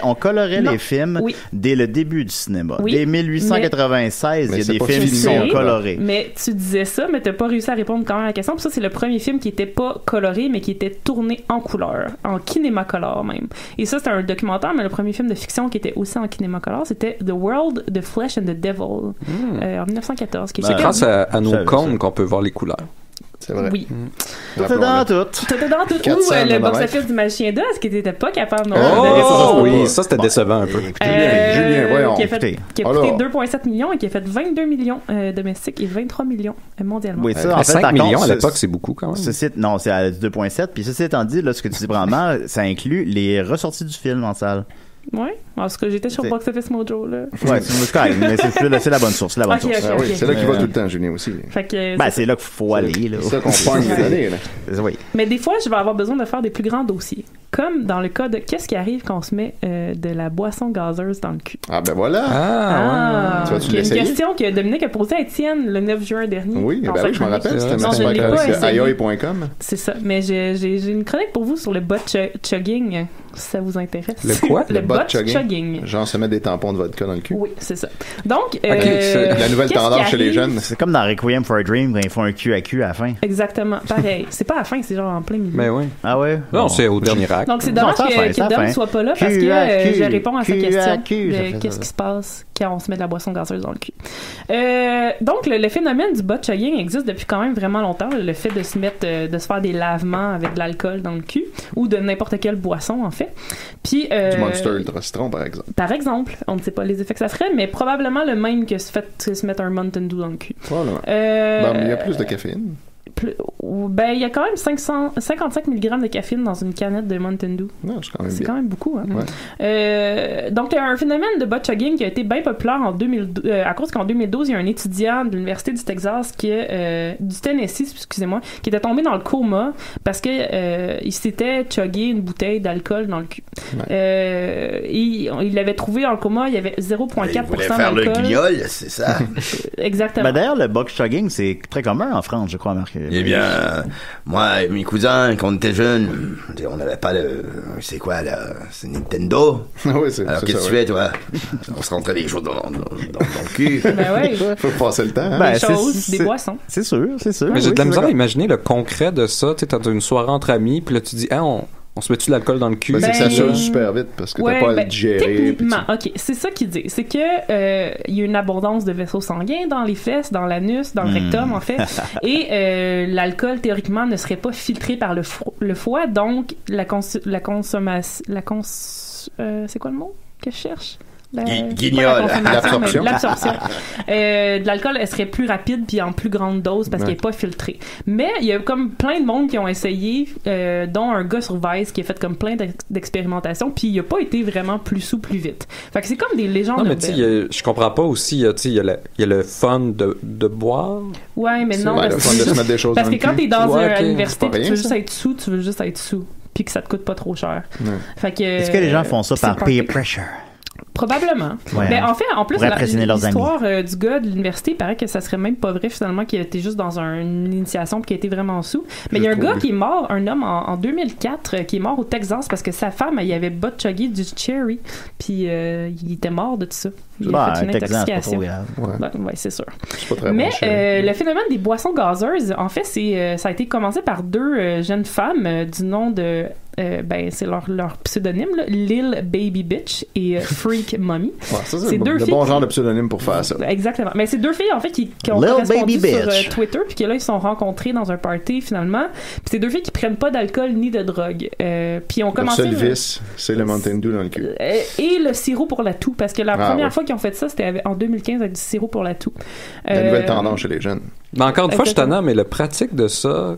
On colorait les films dès le début du cinéma. Dès 1896, il y a des films qui sont colorés. Mais tu disais ça, mais t'as pas réussi à répondre quand même à la question. Puis ça, c'est le premier film qui était pas coloré, mais qui était tourné en couleur, en kinémacolor même. Et ça, c'était un documentaire, mais le premier film de fiction qui était aussi en kinémacolor, c'était The World, The Flesh and the Devil, en 1914. C'est grâce à nos cônes qu'on peut voir les couleurs. C'est vrai. Oui. Tout est dans tout. Tout est dans tout. Ou le box-office du Magicien d'Oz qui n'était pas capable de oui, ça c'était décevant un peu. Julien, voyons. Qui a coûté 2,7 millions et qui a fait 22 millions domestiques et 23 millions mondialement. Oui, ça, en fait, 5 millions à l'époque, c'est beaucoup quand même. Non, c'est à 2,7. Puis ceci étant dit, là, ce que tu dis vraiment, ça inclut les ressorties du film en salle. Oui, parce que j'étais sur Box Office Mojo, là. Ouais, c'est la bonne source. C'est là qu'il va tout le temps, Julien aussi. Fait que, c'est là qu'il faut aller, là. C'est ça qu'on pogne les années, là. Oui. Mais des fois, je vais avoir besoin de faire des plus grands dossiers. Comme dans le cas de qu'est-ce qui arrive quand on se met de la boisson gazeuse dans le cul. Ah, ben voilà! Tu vas-tu l'essayer? Une question que Dominique a posée à Étienne le 9 juin dernier. Oui, je me rappelle, c'était avec ayoy.com. C'est ça, mais j'ai une chronique pour vous sur le bot chugging, si ça vous intéresse. Le quoi? Le bot chugging. Genre se mettre des tampons de vodka dans le cul. Oui, c'est ça. Donc, la nouvelle tendance chez les jeunes. C'est comme dans Requiem for a Dream quand ils font un cul à cul à la fin. Exactement, pareil. C'est pas à la fin, c'est genre en plein milieu. Mais oui. Ah ouais? Non, c'est au dernier acte. Donc, c'est dommage que Dom soit pas là parce que je réponds à sa question. Qu'est-ce qui se passe quand on se met de la boisson gazeuse dans le cul? Donc, le phénomène du bot chugging existe depuis quand même vraiment longtemps. Le fait de se mettre, de se faire des lavements avec de l'alcool dans le cul ou de n'importe quelle boisson, en fait. Puis, du Monster Ultra Citron, par exemple. Par exemple. On ne sait pas les effets que ça ferait, mais probablement le même que se mettre un Mountain Dew dans le cul. Voilà. Il y a plus de caféine. Il y a quand même 55 mg de caféine dans une canette de Mountain Dew. Non, c'est quand même beaucoup. Hein? Ouais. Donc, il y a un phénomène de bot chugging qui a été bien populaire en 2012, à cause qu'en 2012, il y a un étudiant de l'Université du Texas du Tennessee, excusez-moi, qui était tombé dans le coma parce que il s'était chuggé une bouteille d'alcool dans le cul. Ouais. Il l'avait trouvé dans le coma, il y avait 0,4% d'alcool. Il voulait faire le guignol, c'est ça. Exactement. D'ailleurs, le bot chugging, c'est très commun en France, je crois, Marc. Eh bien, moi et mes cousins, quand on était jeunes, on n'avait pas c'est quoi, c'est Nintendo. Oui, c'est alors, qu'est-ce que tu fais, toi? On se rentrait des choses dans le cul. Ben ouais. Faut passer le temps. Hein? Des choses, des boissons. C'est sûr. Mais j'ai de la misère à imaginer le concret de ça. Tu sais, t'as une soirée entre amis, puis là, tu dis, on se met-tu de l'alcool dans le cul? C'est que ça saute super vite parce que t'as pas à le digérer. Techniquement, ok, c'est ça qu'il dit. C'est que il y a une abondance de vaisseaux sanguins dans les fesses, dans l'anus, dans le rectum, en fait. Et l'alcool, théoriquement, ne serait pas filtré par le foie. Donc, consommation... c'est quoi le mot que je cherche? Guignol. L'absorption. De l'alcool, elle serait plus rapide puis en plus grande dose parce qu'elle n'est pas filtrée. Mais il y a comme plein de monde qui ont essayé, dont un gars sur Vice qui a fait comme plein d'expérimentations puis il n'a pas été vraiment plus sous plus vite. Fait que c'est comme des légendes. Non, mais tu sais, je comprends pas aussi, il y a le fun de boire. Ouais, mais non. Le fun de se mettre des choses parce dans que quand t'es dans une université, tu veux juste être sous, tu veux juste être sous puis que ça te coûte pas trop cher. Fait que, est-ce que les gens font ça par peer pressure? Probablement. Ouais, Mais en fait, en plus, pour impressionner leurs l'histoire du gars de l'université, il paraît que ça serait même pas vrai finalement, qu'il était juste dans une initiation puis qu'il était vraiment sous. Mais il y a un gars qui est mort, un homme en 2004, qui est mort au Texas parce que sa femme, il avait butt-chuggé du cherry, puis il était mort de tout ça. Il a fait une intoxication. Ouais, c'est sûr. C'est pas très Mais bon, le phénomène des boissons gazeuses, en fait, ça a été commencé par deux jeunes femmes du nom de c'est leur pseudonyme, là, Lil Baby Bitch et Freak Mommy. Ouais, ça, c'est le bon genre de pseudonyme pour faire ça. Exactement. Mais c'est deux filles, en fait, qui ont correspondu sur Twitter, puis que là, ils se sont rencontrés dans un party, finalement. Puis c'est deux filles qui prennent pas d'alcool ni de drogue. Puis ont commencé... Leur seul vice, c'est le Mountain Dew dans le cul. Et le sirop pour la toux, parce que la première fois qu'ils ont fait ça, c'était en 2015 avec du sirop pour la toux. La nouvelle tendance chez les jeunes. Mais encore une fois, je suis tannant, mais le pratique de ça,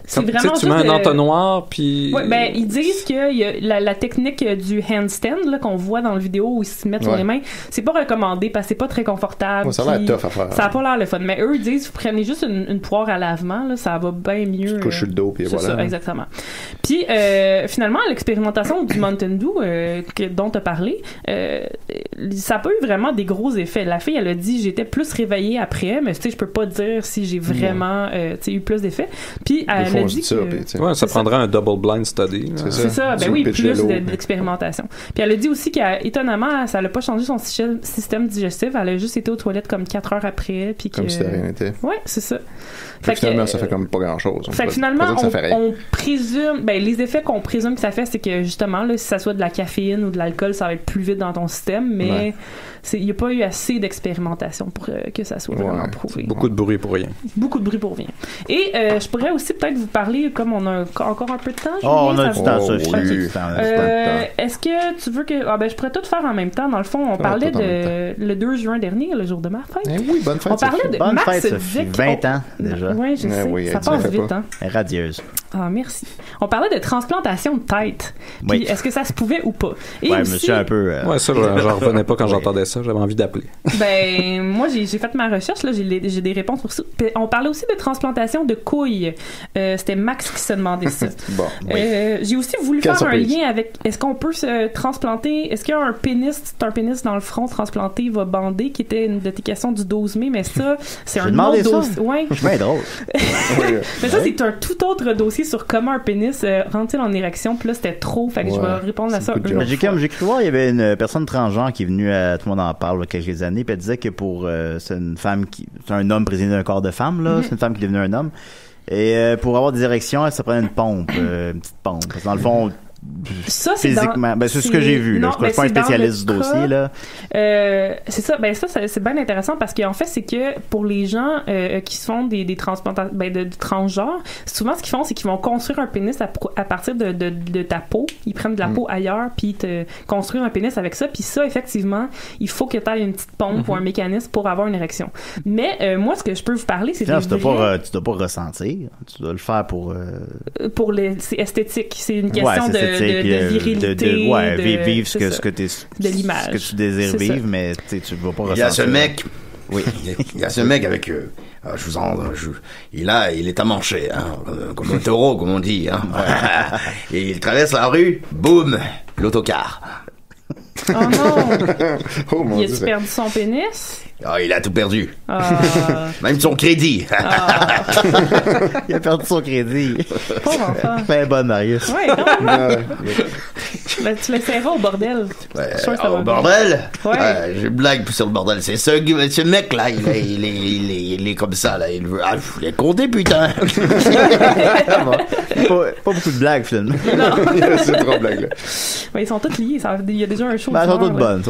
c'est vraiment tu mets un entonnoir, puis... Oui, ils disent que y a la technique du handstand là, qu'on voit dans la vidéo où ils se mettent sur les mains, c'est pas recommandé parce que c'est pas très confortable. Ça a l'air tough à faire. Ça a pas l'air le fun. Mais eux, ils disent, vous prenez juste une poire à lavement, là, ça va bien mieux. Tu couches le dos, puis voilà. C'est ça, exactement. Puis, finalement, l'expérimentation du Mountain Dew dont tu as parlé, ça n'a pas eu vraiment des gros effets. La fille, elle a dit, j'étais plus réveillée après, mais tu sais, je peux pas dire si j'ai vraiment eu plus d'effets. Puis, elle a dit ça prendrait un double blind study. C'est ça. Ben oui, plus d'expérimentation. Puis elle a dit aussi qu'étonnamment, ça n'a pas changé son système digestif. Elle a juste été aux toilettes comme 4 heures après. Puis comme si de rien n'était. Ouais, c'est ça. Finalement, ça fait comme pas grand-chose. Fait que finalement, on présume... les effets qu'on présume que ça fait, c'est que justement, là, si ça soit de la caféine ou de l'alcool, ça va être plus vite dans ton système, mais il n'y a pas eu assez d'expérimentation pour que ça soit vraiment prouvé. Beaucoup de bruit pour rien. Beaucoup de bruit pour rien. Et je pourrais aussi peut-être vous parler, comme on a encore un peu de temps. On a du temps, Sophie. Est-ce que tu veux que... je pourrais tout faire en même temps. Dans le fond, on parlait le 2 juin dernier, le jour de ma fête. Oui, bonne fête. On parlait de bonne Max fête, Sophie. 20 ans, déjà. Oui, je sais. Ça passe vite, hein. Radieuse. Ah, merci. On parlait de transplantation de tête. Puis, est-ce que ça se pouvait ou pas? Et aussi, je me suis un peu... ça, j'en revenais pas quand j'entendais ça. J'avais envie d'appeler. Moi, j'ai fait ma recherche. Là, j'ai des réponses pour ça. Puis, on parlait aussi de transplantation de couilles. C'était Max qui se demandait ça. J'ai aussi voulu faire un lien avec... Est-ce qu'on peut se transplanter... Est-ce qu'il y a un pénis dans le front transplanté va bander, qui était une de tes questions du 12 mai, mais ça, c'est un autre dossier. Ouais. Je suis drôle. Mais ça, c'est un tout autre dossier sur comment un pénis rentre-t-il en érection. Puis là, c'était trop. Fait que je vais répondre à ça. J'ai cru voir, il y avait une personne transgenre qui est venue à Tout le monde en parle il y a quelques années, puis elle disait que pour c'est une femme c'est un homme prisonnier d'un corps de femme, là. C'est une femme qui est devenue un homme. Et pour avoir des érections, ça prenait une pompe, une petite pompe. Parce que dans le fond, ça, c'est physiquement, c'est ce que j'ai vu. Là. Je suis pas un spécialiste du dossier. Là. C'est ça. C'est bien intéressant parce qu'en fait, c'est que pour les gens qui se font des transplantations de transgenres, souvent ce qu'ils font, c'est qu'ils vont construire un pénis à partir de ta peau. Ils prennent de la peau ailleurs, puis ils te construisent un pénis avec ça. Puis ça, effectivement, il faut que tu aies une petite pompe ou un mécanisme pour avoir une érection. Mais moi, ce que je peux vous parler, c'est tu dois pas ressentir. Tu dois le faire pour... c'est esthétique. C'est une question de virilité, vivre ce que de l'image, ce que tu désires vivre, mais tu vas pas ressentir. Il y a ce mec, il y a ce mec avec il est amanché, hein, comme un taureau, comme on dit, hein. Et il traverse la rue, boum, l'autocar. Oh non! Oh mon Dieu! Il a-tu perdu son pénis? Ah, il a tout perdu. Même son crédit. Il a perdu son crédit. Pauvre enfant. Ben bonne, Marius. Ouais, quand même. Ben, tu l'essaieras au bordel. Au bordel? Ouais. J'ai une blague sur le bordel. C'est ce mec-là, il est comme ça, là. Il veut. Ah, je voulais compter, putain. Pas beaucoup de blagues, finalement. Non. C'est trop blague, là. Ouais, ils sont tous liés. Il y a déjà un show. Elles sont toutes bonnes.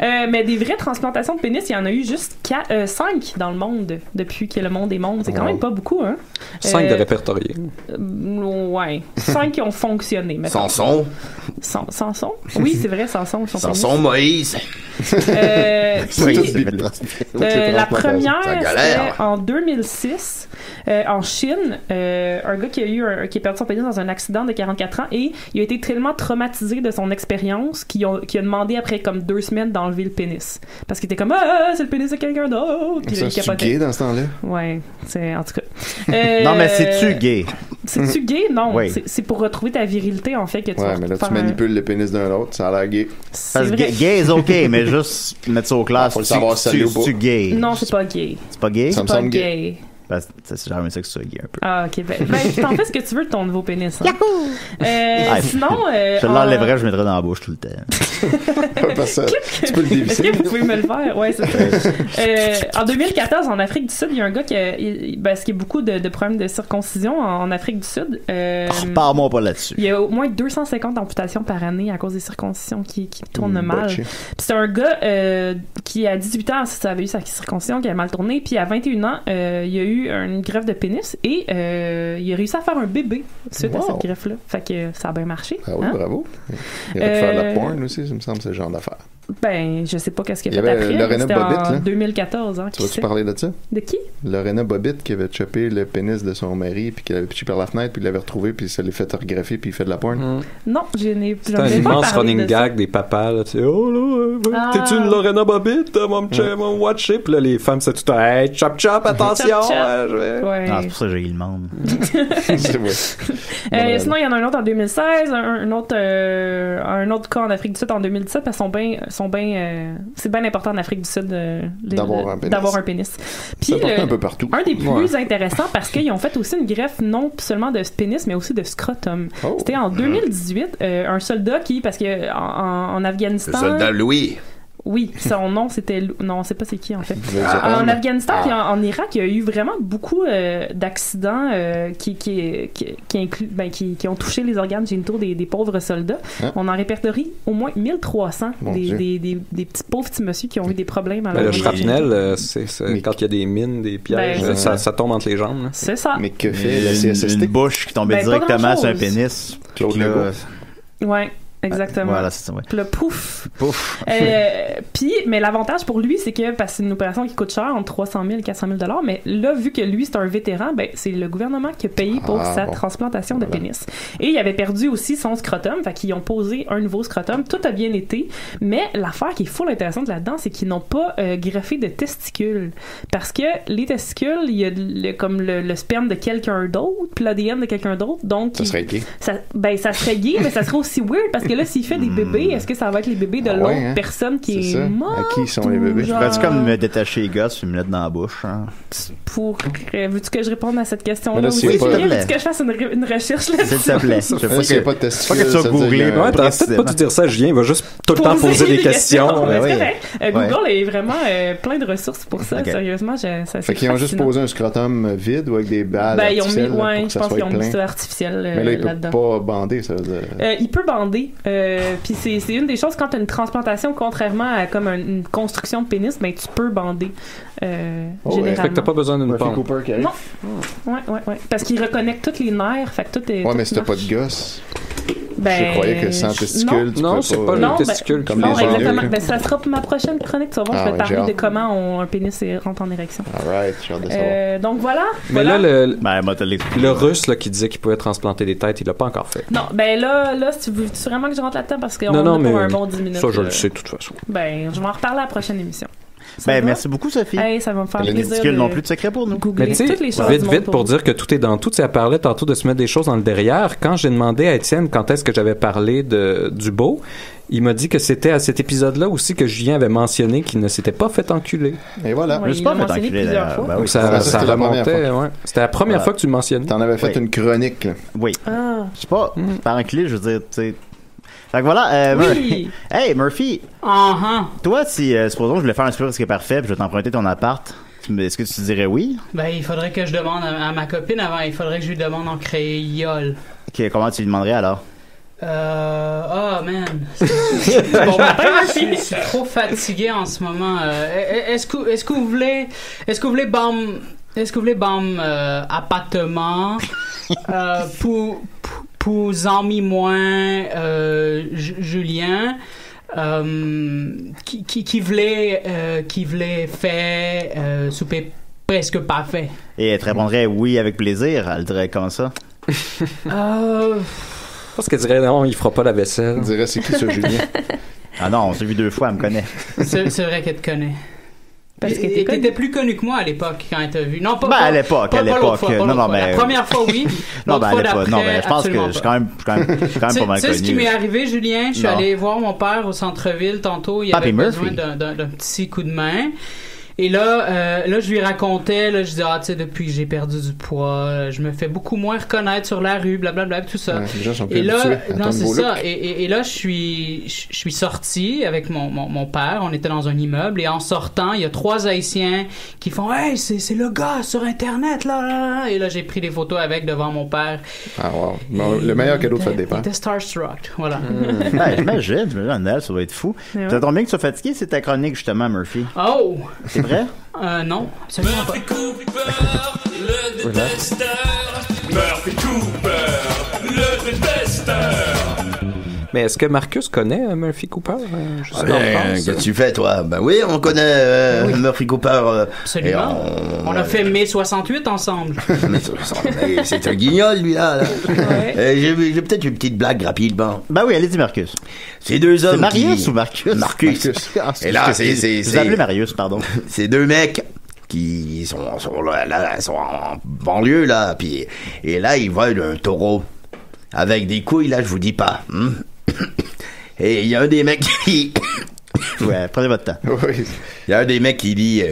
Mais des vraies transplantations de pénis, il y en a eu juste 5 dans le monde depuis que le monde est monde. C'est quand même pas beaucoup, hein? 5 de répertoriés. Ouais. 5 qui ont fonctionné. Samson. Samson? Oui, c'est vrai, Samson. Samson, Moïse. La première, c'était en 2006, en Chine. Un gars qui a perdu son pénis dans un accident de 44 ans et il a été tellement traumatisé de son expérience qu'il a demandé après comme 2 semaines d'enlever le pénis. Parce qu'il était comme c'est le pénis de quelqu'un d'autre. Ça, c'est gay dans ce temps-là? Ouais, c'est en tout cas. Non, mais c'est-tu gay? C'est-tu gay? Non. Oui. C'est pour retrouver ta virilité, en fait, que tu vas mais là, faire tu manipules le pénis d'un autre, ça a l'air gay. C'est Parce que vrai. gay est ok, mais juste mettre ça au clair, Faut le savoir si ça l'est ou pas. tu gay. Non, c'est pas gay. C'est pas gay? Ça me C'est pas semble gay. gay. Parce que c'est jamais ça que c'est gay un peu. Ah, ok. Ben, t'en fais ce que tu veux de ton nouveau pénis. Hein. Sinon. Je l'enlèverais, je mettrais dans la bouche tout le temps. Parce que tu peux le Est-ce dévisser. que vous pouvez me le faire? Ouais, c'est ça. En 2014, en Afrique du Sud, il y a un gars parce qu'il y a beaucoup de problèmes de circoncision en Afrique du Sud. Parle-moi pas là-dessus. Il y a au moins 250 amputations par année à cause des circoncisions qui tournent mal. botché. Puis c'est un gars qui, à 18 ans, ça avait eu sa circoncision, qui a mal tourné. Puis à 21 ans, il y a eu une greffe de pénis et il a réussi à faire un bébé suite à cette greffe-là. Fait que ça a bien marché. Ah oui, hein? bravo. Il aurait pu faire de la porn aussi, ça me semble, ce genre d'affaires. Ben, je sais pas qu'est-ce qu'il Il a y fait avait après. Lorena C'était Bobbitt, en là. 2014. Hein, Tu vas-tu parler de ça? De qui? Lorena Bobbitt qui avait chopé le pénis de son mari puis qu'il avait pitché par la fenêtre puis il l'avait retrouvé puis ça l'ait fait regreffer puis il fait de la porn. Non, j'en ai C'est un immense running gag des papas, là, tu sais, oh là, t'es-tu une Lorena Bobbitt, mon watcher? Puis là, les femmes, c'est tout un, hey, chop chop, attention! Chop, chop. Ouais. Non, c'est pour ça que j'ai eu le monde. C'est vrai. Sinon, il y en a un autre en 2016, un autre cas en Afrique du Sud en 2017, parce que c'est bien important en Afrique du Sud d'avoir un pénis. Puis, C'est important un peu partout. Un des plus intéressants, parce qu'ils ont fait aussi une greffe non seulement de pénis, mais aussi de scrotum. Oh. C'était en 2018, un soldat qui, parce que en Afghanistan... Le soldat Louis. Oui, son nom c'était non, on sait pas c'est qui en fait. En Afghanistan puis en Irak, il y a eu vraiment beaucoup d'accidents qui ont touché les organes génitaux des pauvres soldats. Hein? On en répertorie au moins 1300 des petits pauvres petits messieurs qui ont eu des problèmes à Le shrapnel, c'est quand il y a des mines, des pièges, Ben, ça tombe entre les jambes. Là. C'est ça. Mais que fait la CSST? Une bouche qui tombait Ben, pas directement sur un grand-chose. pénis. Claude Puis là, Legault. Ouais. Exactement. Voilà, c'est ça, ouais. Puis là, pouf. Pouf. Mais l'avantage pour lui, c'est que, parce que c'est une opération qui coûte cher, entre 300 000 et 400 000 $, mais là, vu que lui, c'est un vétéran, ben, c'est le gouvernement qui a payé pour sa transplantation de pénis. Et il avait perdu aussi son scrotum, fait qu'ils ont posé un nouveau scrotum. Tout a bien été, mais l'affaire qui est full intéressante là-dedans, c'est qu'ils n'ont pas greffé de testicules. Parce que les testicules, il y a comme le sperme de quelqu'un d'autre, puis l'ADN de quelqu'un d'autre, donc... Ça serait gay. Ça serait gay, mais ça serait aussi weird, parce que là, s'il fait des bébés, est-ce que ça va être les bébés de l'autre personne qui est morte? À qui sont les bébés? Je ferais-tu comme me détacher les gosses et me mettre dans la bouche? Hein? Veux-tu que je réponde à cette question-là? Mais là, Aussi? s'il y a pas- Veux-tu que je fasse une recherche là-dessus? S'il te plaît. Je sais qu'il y a pas de testicules. Pas que tu vas ça veut dire googler. qu'il y a un- Ouais, t'aurais peut-être pas dû dire ça, Julien. Il va juste tout le temps poser des questions. Mais Ouais, c'est ouais. correct. Google est vraiment plein de ressources pour ça. Ok. Sérieusement, ça Fait c'est qu'ils ont juste fascinant. posé un scrotum vide ou avec des balles Ben, ils ont artificielles mis, là, ouais, pour que je ça pense soit qu'ils ont mis plein. ça artificiel Mais là, il peut là-dedans. pas bander, ça veut dire. Il peut bander. Puis c'est une des choses, quand tu as une transplantation, contrairement à comme une construction de pénis, ben tu peux bander. Généralement. Fait que t'as pas besoin d'une Murphy pompe. Cooper qui arrive. Non. Ouais. Parce qu'il reconnecte tous les nerfs, fait que tout est. Ouais, tout mais si t'as pas marche. de gosse. Ben, Je croyais que sans testicules, tu Non, peux c'est pas. pas Non, les testicules comme non, les exactement. eunuques. Ben, ça sera pour ma prochaine chronique. Tu vas voir, Ah je vais ouais, parler j'ai de hâte. comment un pénis rentre en érection. Alright, j'ai hâte de savoir. Donc voilà. Mais voilà. là, Ben, moi, t'as l'expliqué. le russe là, qui disait qu'il pouvait transplanter des têtes, il l'a pas encore fait. Non, ben là, si tu veux vraiment que je rentre là-dedans parce qu'on Non, a mais pour un bon 10 minutes. ça, je le sais de toute façon. Ben, je vais en reparler à la prochaine émission. Ça Ben, va? merci beaucoup, Sophie. Hey, ça va me faire Les plaisir. testicules de n'ont plus de secret pour nous. googler Mais tu sais, toutes les choses vite, du monde vite, pour dire que tout est dans tout, tu sais, elle parlait tantôt de se mettre des choses dans le derrière. Quand j'ai demandé à Étienne quand est-ce que j'avais parlé du beau, il m'a dit que c'était à cet épisode-là aussi que Julien avait mentionné qu'il ne s'était pas fait enculer. Et voilà. Ouais, Je me suis il pas l'a fait mentionné enculer, plusieurs d'ailleurs. fois. Ben oui. Donc ça c'était la première remontait, fois. ouais. C'était la première Voilà. fois que tu le mentionnais. T'en avais fait Oui. une chronique, là. Oui. Ah. Je sais pas, par enculé, je veux dire, tu sais. Fait que voilà, Oui. Hey, Murphy, Uh-huh. toi, si, supposons que je voulais faire un super qui est parfait, puis je vais t'emprunter ton appart, est-ce que tu dirais oui? Ben, il faudrait que je demande à ma copine avant. Il faudrait que je lui demande en créole. Ok, comment tu lui demanderais alors? Oh man. Bon matin, je suis trop fatigué en ce moment. Est-ce que vous voulez bam appartement pour amis moins Julien qui voulait faire souper presque parfait. Et elle te répondrait oui avec plaisir, elle dirait comment ça? Parce qu'elle dirait non, il fera pas la vaisselle. On dirait c'est qui ce Julien? Ah non, on s'est vu 2 fois, elle me connaît. C'est vrai qu'elle te connaît. Parce que t'étais plus connu que moi à l'époque quand elle t'a vu. Non, pas à l'époque. La première fois, oui. Non, à l'époque. Non, mais je pense que je suis quand même pas mal connu. Tu sais ce qui m'est arrivé, Julien? Je suis allé voir mon père au centre-ville tantôt. Il avait besoin d'un petit coup de main. Et là, je lui racontais, là, je disais, tu sais, depuis que j'ai perdu du poids, je me fais beaucoup moins reconnaître sur la rue, blablabla, tout ça. Les gens sont plus et là, non, c'est ça. Et là, je suis sorti avec mon père. On était dans un immeuble et en sortant, il y a 3 Haïtiens qui font, hey, c'est le gars sur Internet, là. Et là, j'ai pris des photos avec devant mon père. Ah, wow. Le meilleur cadeau de fête des pères. Il était starstruck, voilà. J'imagine, Noël, ça doit être fou. Ça tombe bien que tu sois fatigué, c'est ta chronique, justement, Murphy. Oh! C'est vrai? Non, absolument pas. Murphy Cooper, le détesteur. Murphy Cooper, le détesteur. Mais est-ce que Marcus connaît Murphy Cooper? Qu'est-ce que tu fais, toi? Ben oui, on connaît Murphy Cooper. Absolument. On a fait mai 68 ensemble. C'est un guignol, lui, là. J'ai peut-être une petite blague rapide, bon. Ben oui, allez-y, Marcus. C'est 2 hommes. C'est Marius ou Marcus? Marcus. Et là, vous appelez Marius, pardon. C'est 2 mecs qui sont en banlieue, là. Et là, ils volent un taureau. Avec des couilles, là, je vous dis pas. Et il y a un des mecs qui... Ouais, prenez votre temps. Oui. Il y a un des mecs qui dit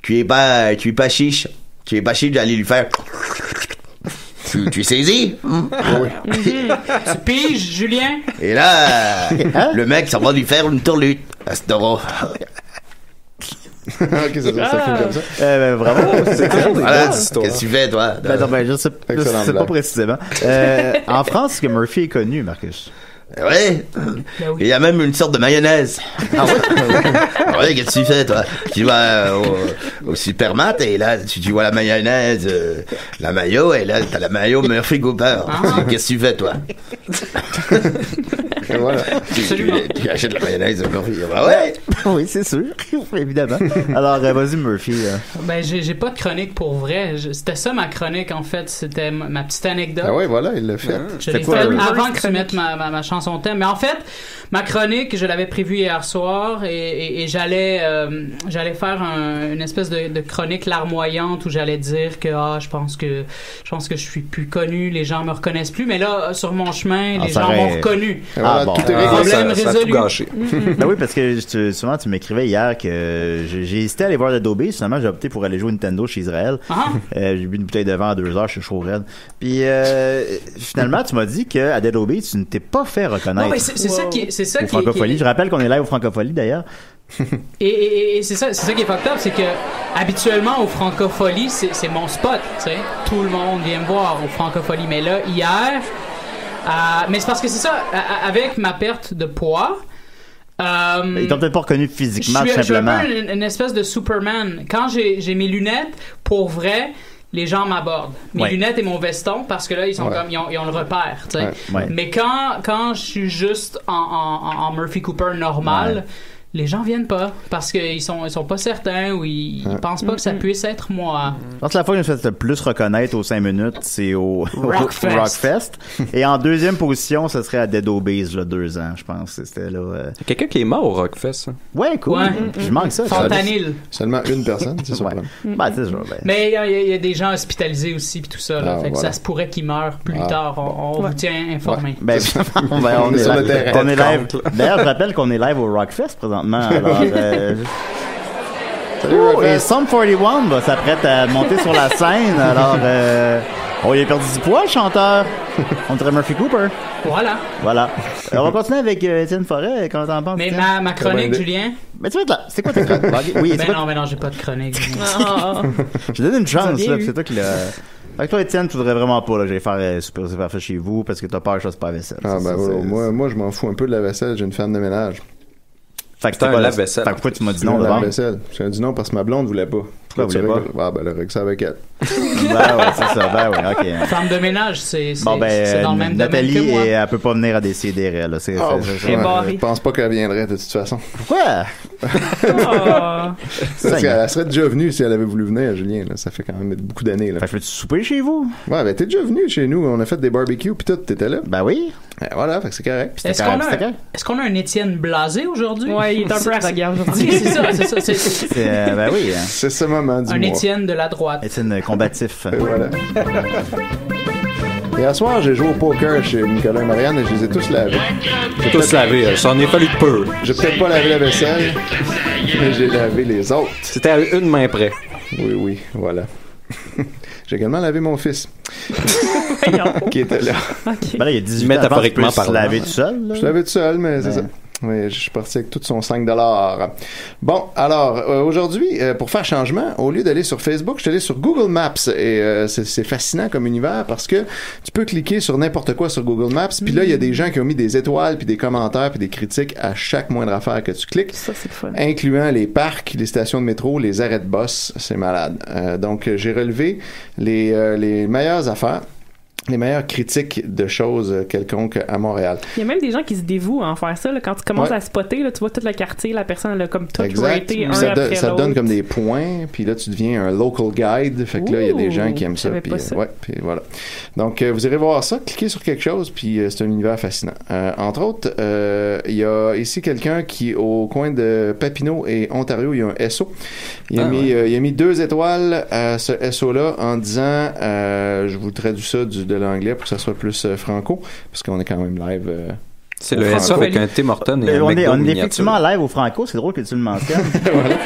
tu es pas chiche. Tu es pas chiche d'aller lui faire... Tu saisis? Oui. Tu piges, Julien? Et là, le mec, ça va lui faire une tourlute à ce taureau. Ok, ça filme comme ça. Bravo. Voilà, qu'est-ce que tu fais, toi? Non, je sais pas précisément. En France, que Murphy est connu, Marcus. Ouais. Il y a même une sorte de mayonnaise. Ah ouais? Ouais, qu'est-ce que tu fais, toi? Tu vas au supermat et là, tu vois la mayonnaise, la mayo, et là, t'as la mayo Murphy Cooper. Qu'est-ce que tu fais, toi? Et voilà. Tu achètes la mayonnaise Murphy. Bah ouais. Oui, c'est sûr. Évidemment. Alors, vas-y, Murphy. Ben, j'ai pas de chronique pour vrai. C'était ça ma chronique, en fait. C'était ma petite anecdote. Ah ouais, voilà, il l'a fait. Je l'ai fait avant que tu mettes ma chanson thème. Mais en fait, ma chronique, je l'avais prévue hier soir et j'allais faire une espèce de chronique larmoyante où j'allais dire que je pense que je suis plus connu, les gens me reconnaissent plus. Mais là, sur mon chemin, les gens m'ont reconnu. Tout est réglé. Problème résolu. Ça a tout gâché. Ben oui, parce que souvent tu m'écrivais hier que j'ai hésité à aller voir Adobe. Finalement, j'ai opté pour aller jouer Nintendo chez Israël. J'ai bu une bouteille de vin à 2 heures, je suis chaud raide. Puis finalement, tu m'as dit qu'à Adobe, tu ne t'es pas fait reconnaître. Non, mais c'est ça qui est Francophonie. Je rappelle qu'on est live au Francophonie d'ailleurs. et c'est ça qui est fucked up, c'est que habituellement au Francophonie, c'est mon spot, tu sais. Tout le monde vient me voir au Francophonie, mais là hier, mais c'est parce que c'est ça, avec ma perte de poids. Ils t'ont peut-être pas reconnu physiquement, tout simplement. Je suis un peu une espèce de Superman. Quand j'ai mes lunettes, pour vrai, les gens m'abordent. Mes lunettes et mon veston, parce que là, ils sont comme, ils ont le repère, tu sais. Mais quand je suis juste en Murphy Cooper normal, les gens viennent pas parce qu'ils sont pas certains ou ils pensent pas que ça puisse être moi. Je pense que la fois que je me suis fait le plus reconnaître aux 5 minutes, c'est au Rockfest. Et en deuxième position, ce serait à Dead Obeez, là, 2 ans, je pense. C'était là. Quelqu'un qui est mort au Rockfest. Ouais, cool. Ouais. Je manque ça. Fontanil. Seulement une personne, c'est ça. C'est sûr. Mais il y a des gens hospitalisés aussi puis tout ça. Là, fait que ça se pourrait qu'ils meurent plus tard. On vous tient informés. On est live. D'ailleurs, je rappelle qu'on est live au Rockfest présentement. Alors, et Sum 41 s'apprête à monter sur la scène. Alors, il a perdu du poids, le chanteur. On dirait Murphy Cooper. Voilà. On va continuer avec Étienne Forêt. Comment t'en penses? Mais ma chronique, Julien? Mais tu vas être là. C'est quoi ta chronique? Oui, mais non, j'ai pas de chronique. Je te donne une chance, là. C'est toi qui l'as. Avec toi, Étienne, tu voudrais vraiment pas, là, j'allais faire Super Parfait chez vous parce que t'as peur que je fasse pas la vaisselle. Moi, je m'en fous un peu de la vaisselle. J'ai une femme de ménage. Fait que c'était un lave-vaisselle. Fait que pourquoi tu m'as dit non? La vaisselle. J'ai dit non parce que ma blonde voulait pas. Pourquoi vous voulez pas? Ah, ben, le règle ça avec elle. Ben ouais, c'est ça. Ben ouais, ok. Femme de ménage, c'est bon, ben, dans le même Nathalie, domaine que moi. elle peut pas venir à décider, là. Je pense pas qu'elle viendrait de toute façon. Pourquoi? Elle serait déjà venue si elle avait voulu venir, Julien. Là. Ça fait quand même beaucoup d'années. Là. Fait que je peux-tu souper chez vous? Ouais, ben t'es déjà venu chez nous. On a fait des barbecues pis tout. T'étais là? Ben oui. Voilà, fait que c'est correct. Est-ce qu'on a un Étienne blasé aujourd'hui? Ouais, il est un peu arrogant aujourd'hui. c'est ça. Ben oui. Hein. C'est ce moment du un mois. Étienne de la droite. Étienne combatif. Voilà. Et à soir, j'ai joué au poker chez Nicolas et Marianne et je les ai tous lavés. Tous lavés, ça en est fallu de peu. J'ai peut-être pas lavé la vaisselle, mais j'ai lavé les autres. C'était à une main près. Oui, voilà. J'ai également lavé mon fils. Qui était là. Okay. Ben là, il y a 18 ans, tu peux se laver tout seul. Là. Je l'avais tout seul, mais c'est ça. Oui, je suis parti avec tout son $5. Bon, alors, aujourd'hui, pour faire changement, au lieu d'aller sur Facebook, je suis allé sur Google Maps. Et c'est fascinant comme univers parce que tu peux cliquer sur n'importe quoi sur Google Maps. Puis là, il y a des gens qui ont mis des étoiles, puis des commentaires, puis des critiques à chaque moindre affaire que tu cliques. Ça, c'est le fun. Incluant les parcs, les stations de métro, les arrêts de bus. C'est malade. Donc, j'ai relevé les meilleures affaires. Les meilleures critiques de choses quelconques à Montréal. Il y a même des gens qui se dévouent à en faire ça. Là. Quand tu commences à spotter, là, tu vois tout le quartier, la personne elle a comme tout raté un après l'autre. Ça te donne comme des points, puis là tu deviens un local guide. Fait que là il y a des gens qui aiment ça. Puis puis voilà. Donc vous irez voir ça, cliquez sur quelque chose, puis c'est un univers fascinant. Entre autres, il y a ici quelqu'un qui au coin de Papineau et Ontario, il y a un SO. Il a mis 2 étoiles à ce SO-là en disant, je vous traduis ça de l'anglais pour que ça soit plus franco, parce qu'on est quand même live. C'est le SO avec un Tim Hortons et un McDo on est effectivement live au franco, c'est drôle que tu le mentionnes. Voilà.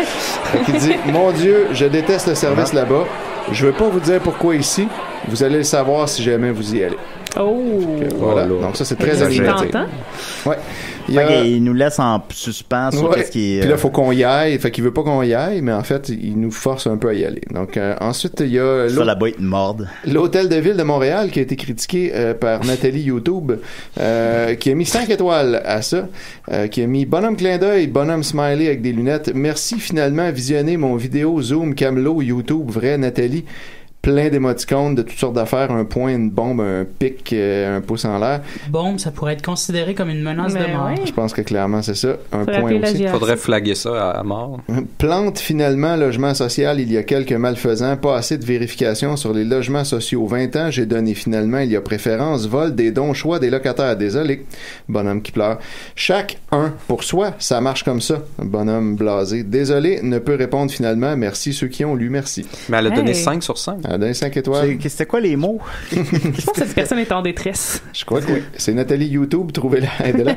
Il dit, mon Dieu, je déteste le service là-bas. Je veux pas vous dire pourquoi ici. Vous allez le savoir si jamais vous y allez. Oh! Voilà. Donc ça, c'est très agréable. Ouais. Il nous laisse en suspens sur qu'est-ce qui est... Puis là, il faut qu'on y aille. Fait qu'il veut pas qu'on y aille, mais en fait, il nous force un peu à y aller. Donc, ensuite, il y a... Ça, là-bas, il te morde. L'Hôtel de Ville de Montréal, qui a été critiqué par Nathalie YouTube, qui a mis 5 étoiles à ça, qui a mis bonhomme clin d'œil, bonhomme smiley avec des lunettes. Merci finalement à visionner mon vidéo Zoom, Camelot, YouTube, vrai Nathalie. Plein d'émoticônes de toutes sortes d'affaires, un point, une bombe, un pic, un pouce en l'air. Bombe, ça pourrait être considéré comme une menace de mort. Je pense que clairement c'est ça. Un point aussi. Il faudrait flaguer ça à mort. Plante finalement, logement social, il y a quelques malfaisants, pas assez de vérification sur les logements sociaux. 20 ans, j'ai donné finalement, il y a préférence, vol des dons, choix des locataires. Désolé, bonhomme qui pleure. Chaque un pour soi, ça marche comme ça. Bonhomme blasé. Désolé, ne peut répondre finalement. Merci ceux qui ont lu, merci. Mais elle a donné 5 sur 5. Elle a donné 5 étoiles. C'était quoi les mots? Je pense que cette personne est en détresse. Je crois que oui. C'est Nathalie YouTube, trouvez-la, aidez-la.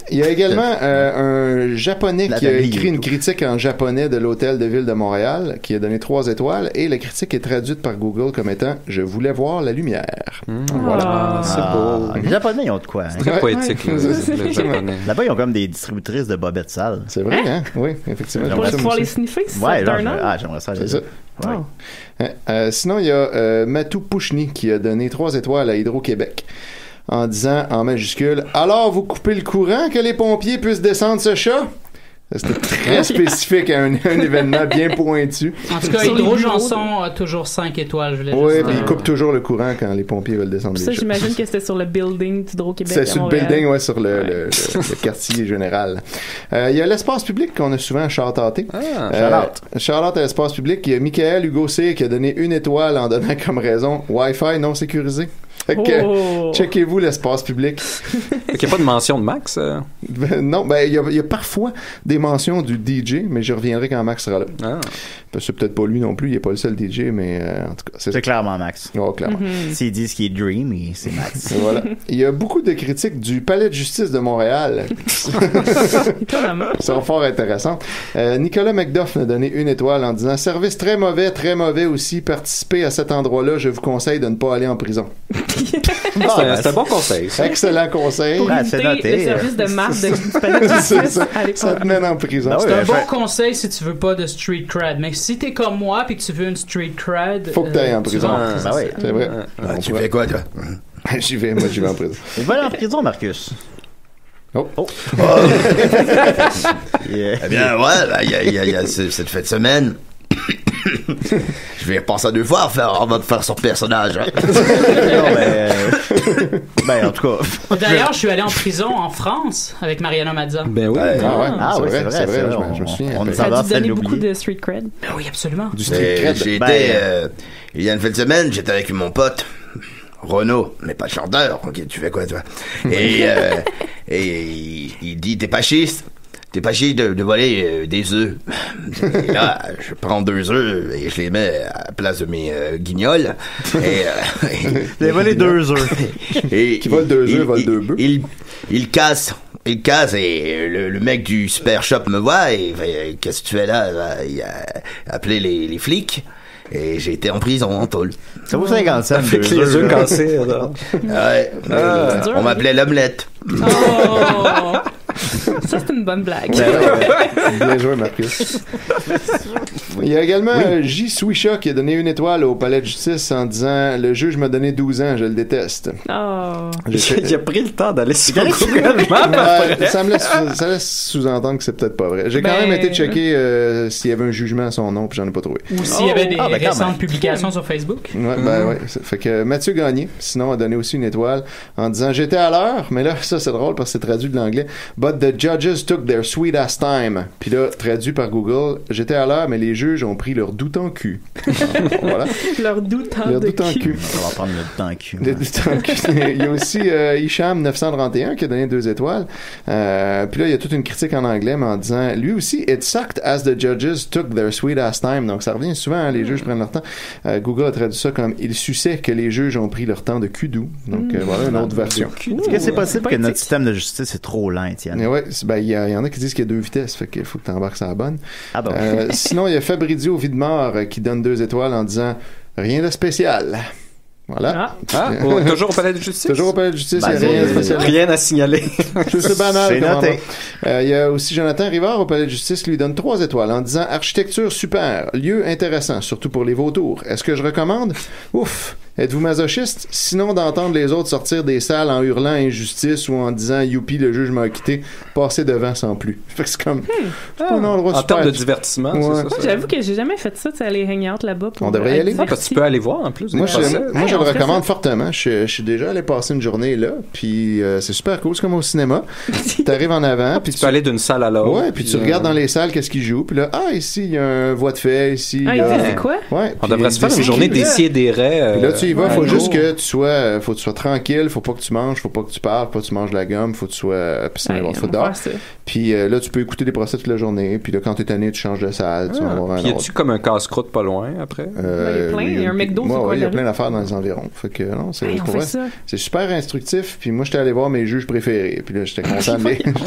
Il y a également un Japonais qui a écrit une critique en japonais de l'Hôtel de Ville de Montréal, qui a donné 3 étoiles, et la critique est traduite par Google comme étant « Je voulais voir la lumière ». Voilà. C'est beau. Les Japonais, ils ont de quoi. Hein? C'est très poétique, les Japonais. Là-bas, ils ont comme des distributrices de bobettes sales. C'est vrai, hein? Oui, effectivement. Pour pouvoir les sniffer, c'est ça? J'aimerais ça. C'est ça. Ouais. Sinon, il y a Matou Pouchny qui a donné 3 étoiles à Hydro-Québec en disant en majuscule « Alors, vous coupez le courant que les pompiers puissent descendre ce chat? » C'était très spécifique à un événement bien pointu. En tout cas, Hydro-Janson a toujours 5 étoiles. Oui, puis ils coupent toujours le courant quand les pompiers veulent descendre ça, j'imagine que c'était sur le building d'Hydro-Québec. C'est sur le building, ouais, sur le quartier général. Il y a l'espace public qu'on a souvent chartaté. Charlotte à l'espace public. Il y a Michael Hugo C qui a donné 1 étoile en donnant comme raison Wi-Fi non sécurisé. Fait que, checkez-vous l'espace public. Fait qu'il n'y a pas de mention de Max? Non, il y a parfois des mentions du DJ, mais je reviendrai quand Max sera là. C'est peut-être pas lui non plus, il n'est pas le seul DJ, mais en tout cas... C'est clairement Max. Oh, clairement. S'ils disent qu'il est dreamy, c'est Max. Voilà. Il y a beaucoup de critiques du Palais de justice de Montréal. sont fort intéressantes. Nicolas McDuff a donné 1 étoile en disant « Service très mauvais aussi. Participez à cet endroit-là, je vous conseille de ne pas aller en prison. » C'est un bon conseil. Excellent conseil. Pour éviter le service de marque du Palais de justice. Ça te mène en prison. C'est un bon conseil si tu veux pas de street cred. Mais si t'es comme moi puis que tu veux une street cred, faut que t'ailles en prison. C'est vrai. Tu fais quoi, toi? J'y vais en prison. Il va aller en prison, Marcus. Eh bien, il y a cette fin de semaine. Je vais repenser à 2 fois avant de faire son personnage. Hein. En tout cas. D'ailleurs, je suis allé en prison en France avec Mariana Mazza. Ben oui. C'est vrai. Je me souviens. Ça a dû donner beaucoup de street cred. Ben oui, absolument. Du street cred. Il y a une fin de semaine, j'étais avec mon pote. Renaud, mais pas chanteur. Ok, tu fais quoi, toi? Et il dit, t'es pas chier de voler des œufs. Et là, je prends 2 œufs et je les mets à la place de mes guignols. J'ai volé 2 œufs. Qui vole 2 œufs, vole 2 bœufs. Il casse et le mec du super shop me voit et fait, qu'est-ce que tu fais là? Il a appelé les flics. Et j'ai été en prison, en tôle. Ça vaut 50 cents. Avec les œufs cassés, là. Ouais. On m'appelait l'omelette. Oh! Ça, c'est une bonne blague. Bien joué, Marcus. Il y a également J. Swisha qui a donné 1 étoile au palais de justice en disant « Le juge m'a donné 12 ans, je le déteste. » Oh. Il a pris le temps d'aller sur ça laisse sous-entendre que c'est peut-être pas vrai. J'ai quand même été checker s'il y avait un jugement à son nom, puis j'en ai pas trouvé. Ou s'il y avait des récentes publications sur Facebook. Ouais. Fait que Mathieu Gagné, sinon, a donné aussi 1 étoile en disant « J'étais à l'heure, mais là, ça c'est drôle parce que c'est traduit de l'anglais. But the judges took their sweet ass time. » Puis là, traduit par Google, « J'étais à l'heure, mais les juges ont pris leur doute en cul. » Voilà. Leur doute en cul. On va prendre le doute en cul. Le doute en cul. Il y a aussi Hicham 931 qui a donné 2 étoiles. Puis là, il y a toute une critique en anglais, mais en disant, lui aussi, « It sucked as the judges took their sweet ass time. » Donc, ça revient souvent, hein, les juges prennent leur temps. Google a traduit ça comme, « Il suçait que les juges ont pris leur temps de cul doux. » Donc, voilà une autre version. Est-ce que c'est possible que notre système de justice est trop lent, Étienne? Oui, il y en a qui disent qu'il y a 2 vitesses, fait qu'il faut que tu embarques sur la bonne. Ah bon. Sinon, il y a Fabrizio Videmort qui donne 2 étoiles en disant « Rien de spécial. » Voilà. Toujours au palais de justice? Toujours au palais de justice, il n'y a rien de spécial. Rien à signaler. C'est banal. C'est noté. Il y a aussi Jonathan Rivard au palais de justice qui lui donne 3 étoiles en disant « Architecture super, lieu intéressant, surtout pour les vautours. Est-ce que je recommande? Ouf! Êtes-vous masochiste? Sinon, d'entendre les autres sortir des salles en hurlant injustice ou en disant « Youpi, le juge m'a acquitté », passer devant sans plus. » Fait que c'est comme... c'est pas un endroit en super. termes de divertissement, ouais. C'est ça. J'avoue que j'ai jamais fait ça, tu sais, aller hang out là-bas. On devrait y aller. Parce que tu peux aller voir, en plus. Moi, je le recommande fortement. Je suis déjà allé passer une journée là, puis c'est super cool. C'est comme au cinéma. T'arrives en avant, puis tu peux aller d'une salle à l'autre. Ouais, puis tu regardes dans les salles qu'est-ce qu'ils jouent, puis là, ici, il y a un voie de fait, ici. C'est quoi? Ouais. On devrait se faire une journée d'essier des raies. Là, tu y vas, faut juste que tu sois, faut que tu sois tranquille, faut pas que tu manges, faut pas que tu parles, faut pas que tu manges de la gomme, faut que tu sois, puis faut dehors. Puis là, tu peux écouter des procès toute la journée, puis là, quand t'es tanné, tu changes de salle, tu vas voir un autre. Puis y a-tu comme un casse-croûte pas loin après? Il y a un McDo, il y a plein d'affaires dans les environs. Fait que non, c'est super instructif. Puis moi, j'étais allé voir mes juges préférés. Puis là, j'étais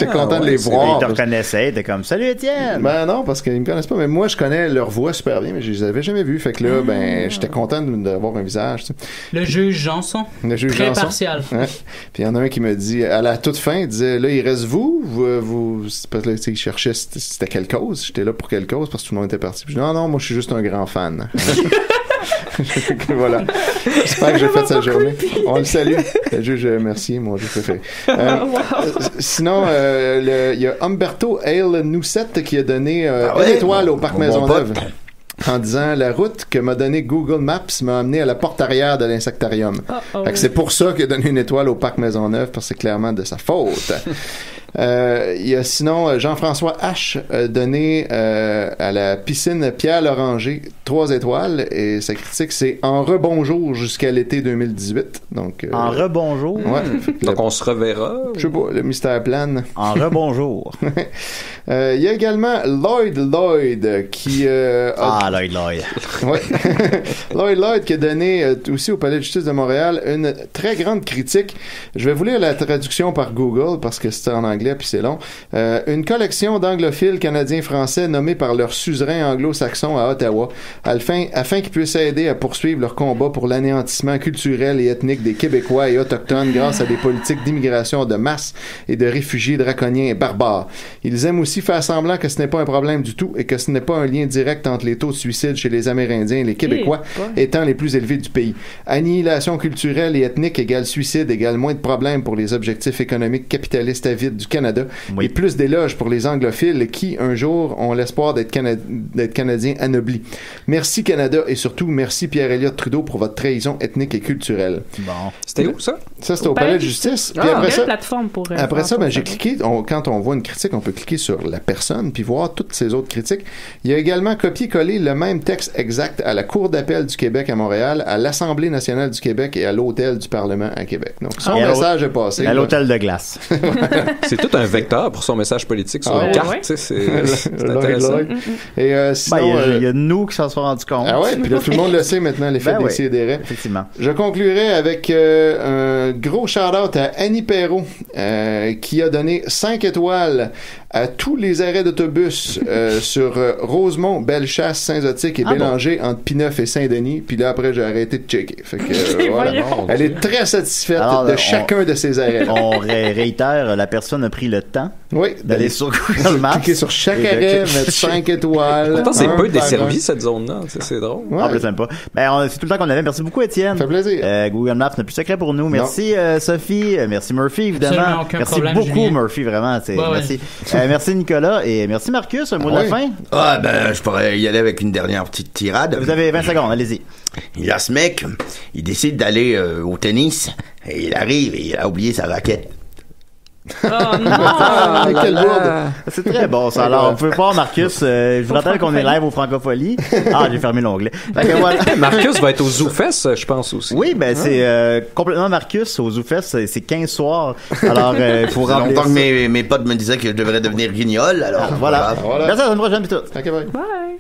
content de les voir. Ils te reconnaissaient, t'es comme salut Étienne. Ben non, parce qu'ils me connaissent pas. Mais moi, je connais leur voix super bien, mais je les avais jamais vus. Fait que là, j'étais content d'avoir un visage. Tu sais. Le juge Janson. Très partial. Ouais. Puis il y en a un qui me dit, à la toute fin, il disait, là, il reste vous parce que là, il cherchait c'était quelle cause. J'étais là pour quelle cause parce que tout le monde était parti. Puis je dis, non, moi, je suis juste un grand fan. Voilà. J'espère que j'ai fait sa journée. On le salue. Le juge Mercier, mon juge préféré. Sinon, il y a Humberto Hale Noussette qui a donné une étoile au Parc Maisonneuve en disant la route que m'a donné Google Maps m'a amené à la porte arrière de l'insectarium. Fait que c'est pour ça qu'il a donné une étoile au Parc Maisonneuve parce que c'est clairement de sa faute. Il y a sinon Jean-François H donné à la piscine Pierre Loranger 3 étoiles et sa critique c'est en rebonjour jusqu'à l'été 2018. Donc en rebonjour. Ouais. Donc on se reverra. Je sais pas, le mystère plane. En rebonjour. Il y a également Lloyd qui Lloyd. Ouais. Lloyd qui a donné aussi au Palais de justice de Montréal une très grande critique. Je vais vous lire la traduction par Google parce que c'est en anglais puis c'est long. Une collection d'anglophiles canadiens-français nommés par leur suzerain anglo-saxon à Ottawa afin qu'ils puissent aider à poursuivre leur combat pour l'anéantissement culturel et ethnique des Québécois et autochtones grâce à des politiques d'immigration de masse et de réfugiés draconiens et barbares. Ils aiment aussi faire semblant que ce n'est pas un problème du tout et que ce n'est pas un lien direct entre les taux de suicide chez les Amérindiens et les Québécois étant les plus élevés du pays. Annihilation culturelle et ethnique égale suicide égale moins de problèmes pour les objectifs économiques capitalistes avides du Canada. Oui. Et plus d'éloges pour les anglophiles qui, un jour, ont l'espoir d'être Canadiens anoblis. Merci Canada et surtout merci Pierre-Éliott Trudeau pour votre trahison ethnique et culturelle. Bon. C'était où ça? Ça, c'était au Palais de Justice. Puis après ça, plateforme pour après ça, j'ai cliqué, quand on voit une critique, on peut cliquer sur la personne puis voir toutes ces autres critiques. Il y a également copié-collé le même texte exact à la Cour d'appel du Québec à Montréal, à l'Assemblée nationale du Québec et à l'Hôtel du Parlement à Québec. Donc, son message est passé. À l'Hôtel de glace. C'est tout un vecteur pour son message politique sur une carte. C'est intéressant. Et sinon, il y a nous qui s'en sont rendus compte. Ah ouais, puis là, tout le monde le sait maintenant, l'effet des sidérés. Effectivement. Je conclurai avec un gros shout-out à Annie Perrault, qui a donné 5 étoiles à tous les arrêts d'autobus sur Rosemont, Bellechasse, Saint-Zotique et Bélanger entre P9 et Saint-Denis. Puis là, après, j'ai arrêté de checker. Fait que, voilà. Elle est très satisfaite de chacun de ces arrêts. On réitère, la personne a pris le temps d'aller sur Google Maps. Cliquer sur chaque arrêt, mettre 5 étoiles. Pourtant, c'est peu desservi, cette zone-là. C'est drôle. Ah, je sais pas. C'est tout le temps qu'on avait. Merci beaucoup, Étienne. Ça fait plaisir. Google Maps n'a plus secret pour nous. Merci, Sophie. Merci, Murphy, évidemment. Merci beaucoup, Julien. Murphy, vraiment. Merci. Merci, Nicolas. Et merci, Marcus. Un mot de la fin? Ah, je pourrais y aller avec une dernière petite tirade. Vous avez 20 secondes. Allez-y. Il y a ce mec, il décide d'aller au tennis et il arrive et il a oublié sa raquette. Oh non! Quelle bourde! C'est très bon, ça. Alors, on peut voir Marcus. Je vous rappelle qu'on est live au Francophonie. Ah, j'ai fermé l'onglet. Voilà. Marcus va être au ZooFest, je pense aussi. Oui, c'est complètement Marcus au ZooFest. C'est 15 soirs. Alors, il faut remplir. Longtemps que mes potes me disaient que je devrais devenir guignol. Alors, voilà. Merci à la semaine prochaine, puis tout. Okay, bye. Bye!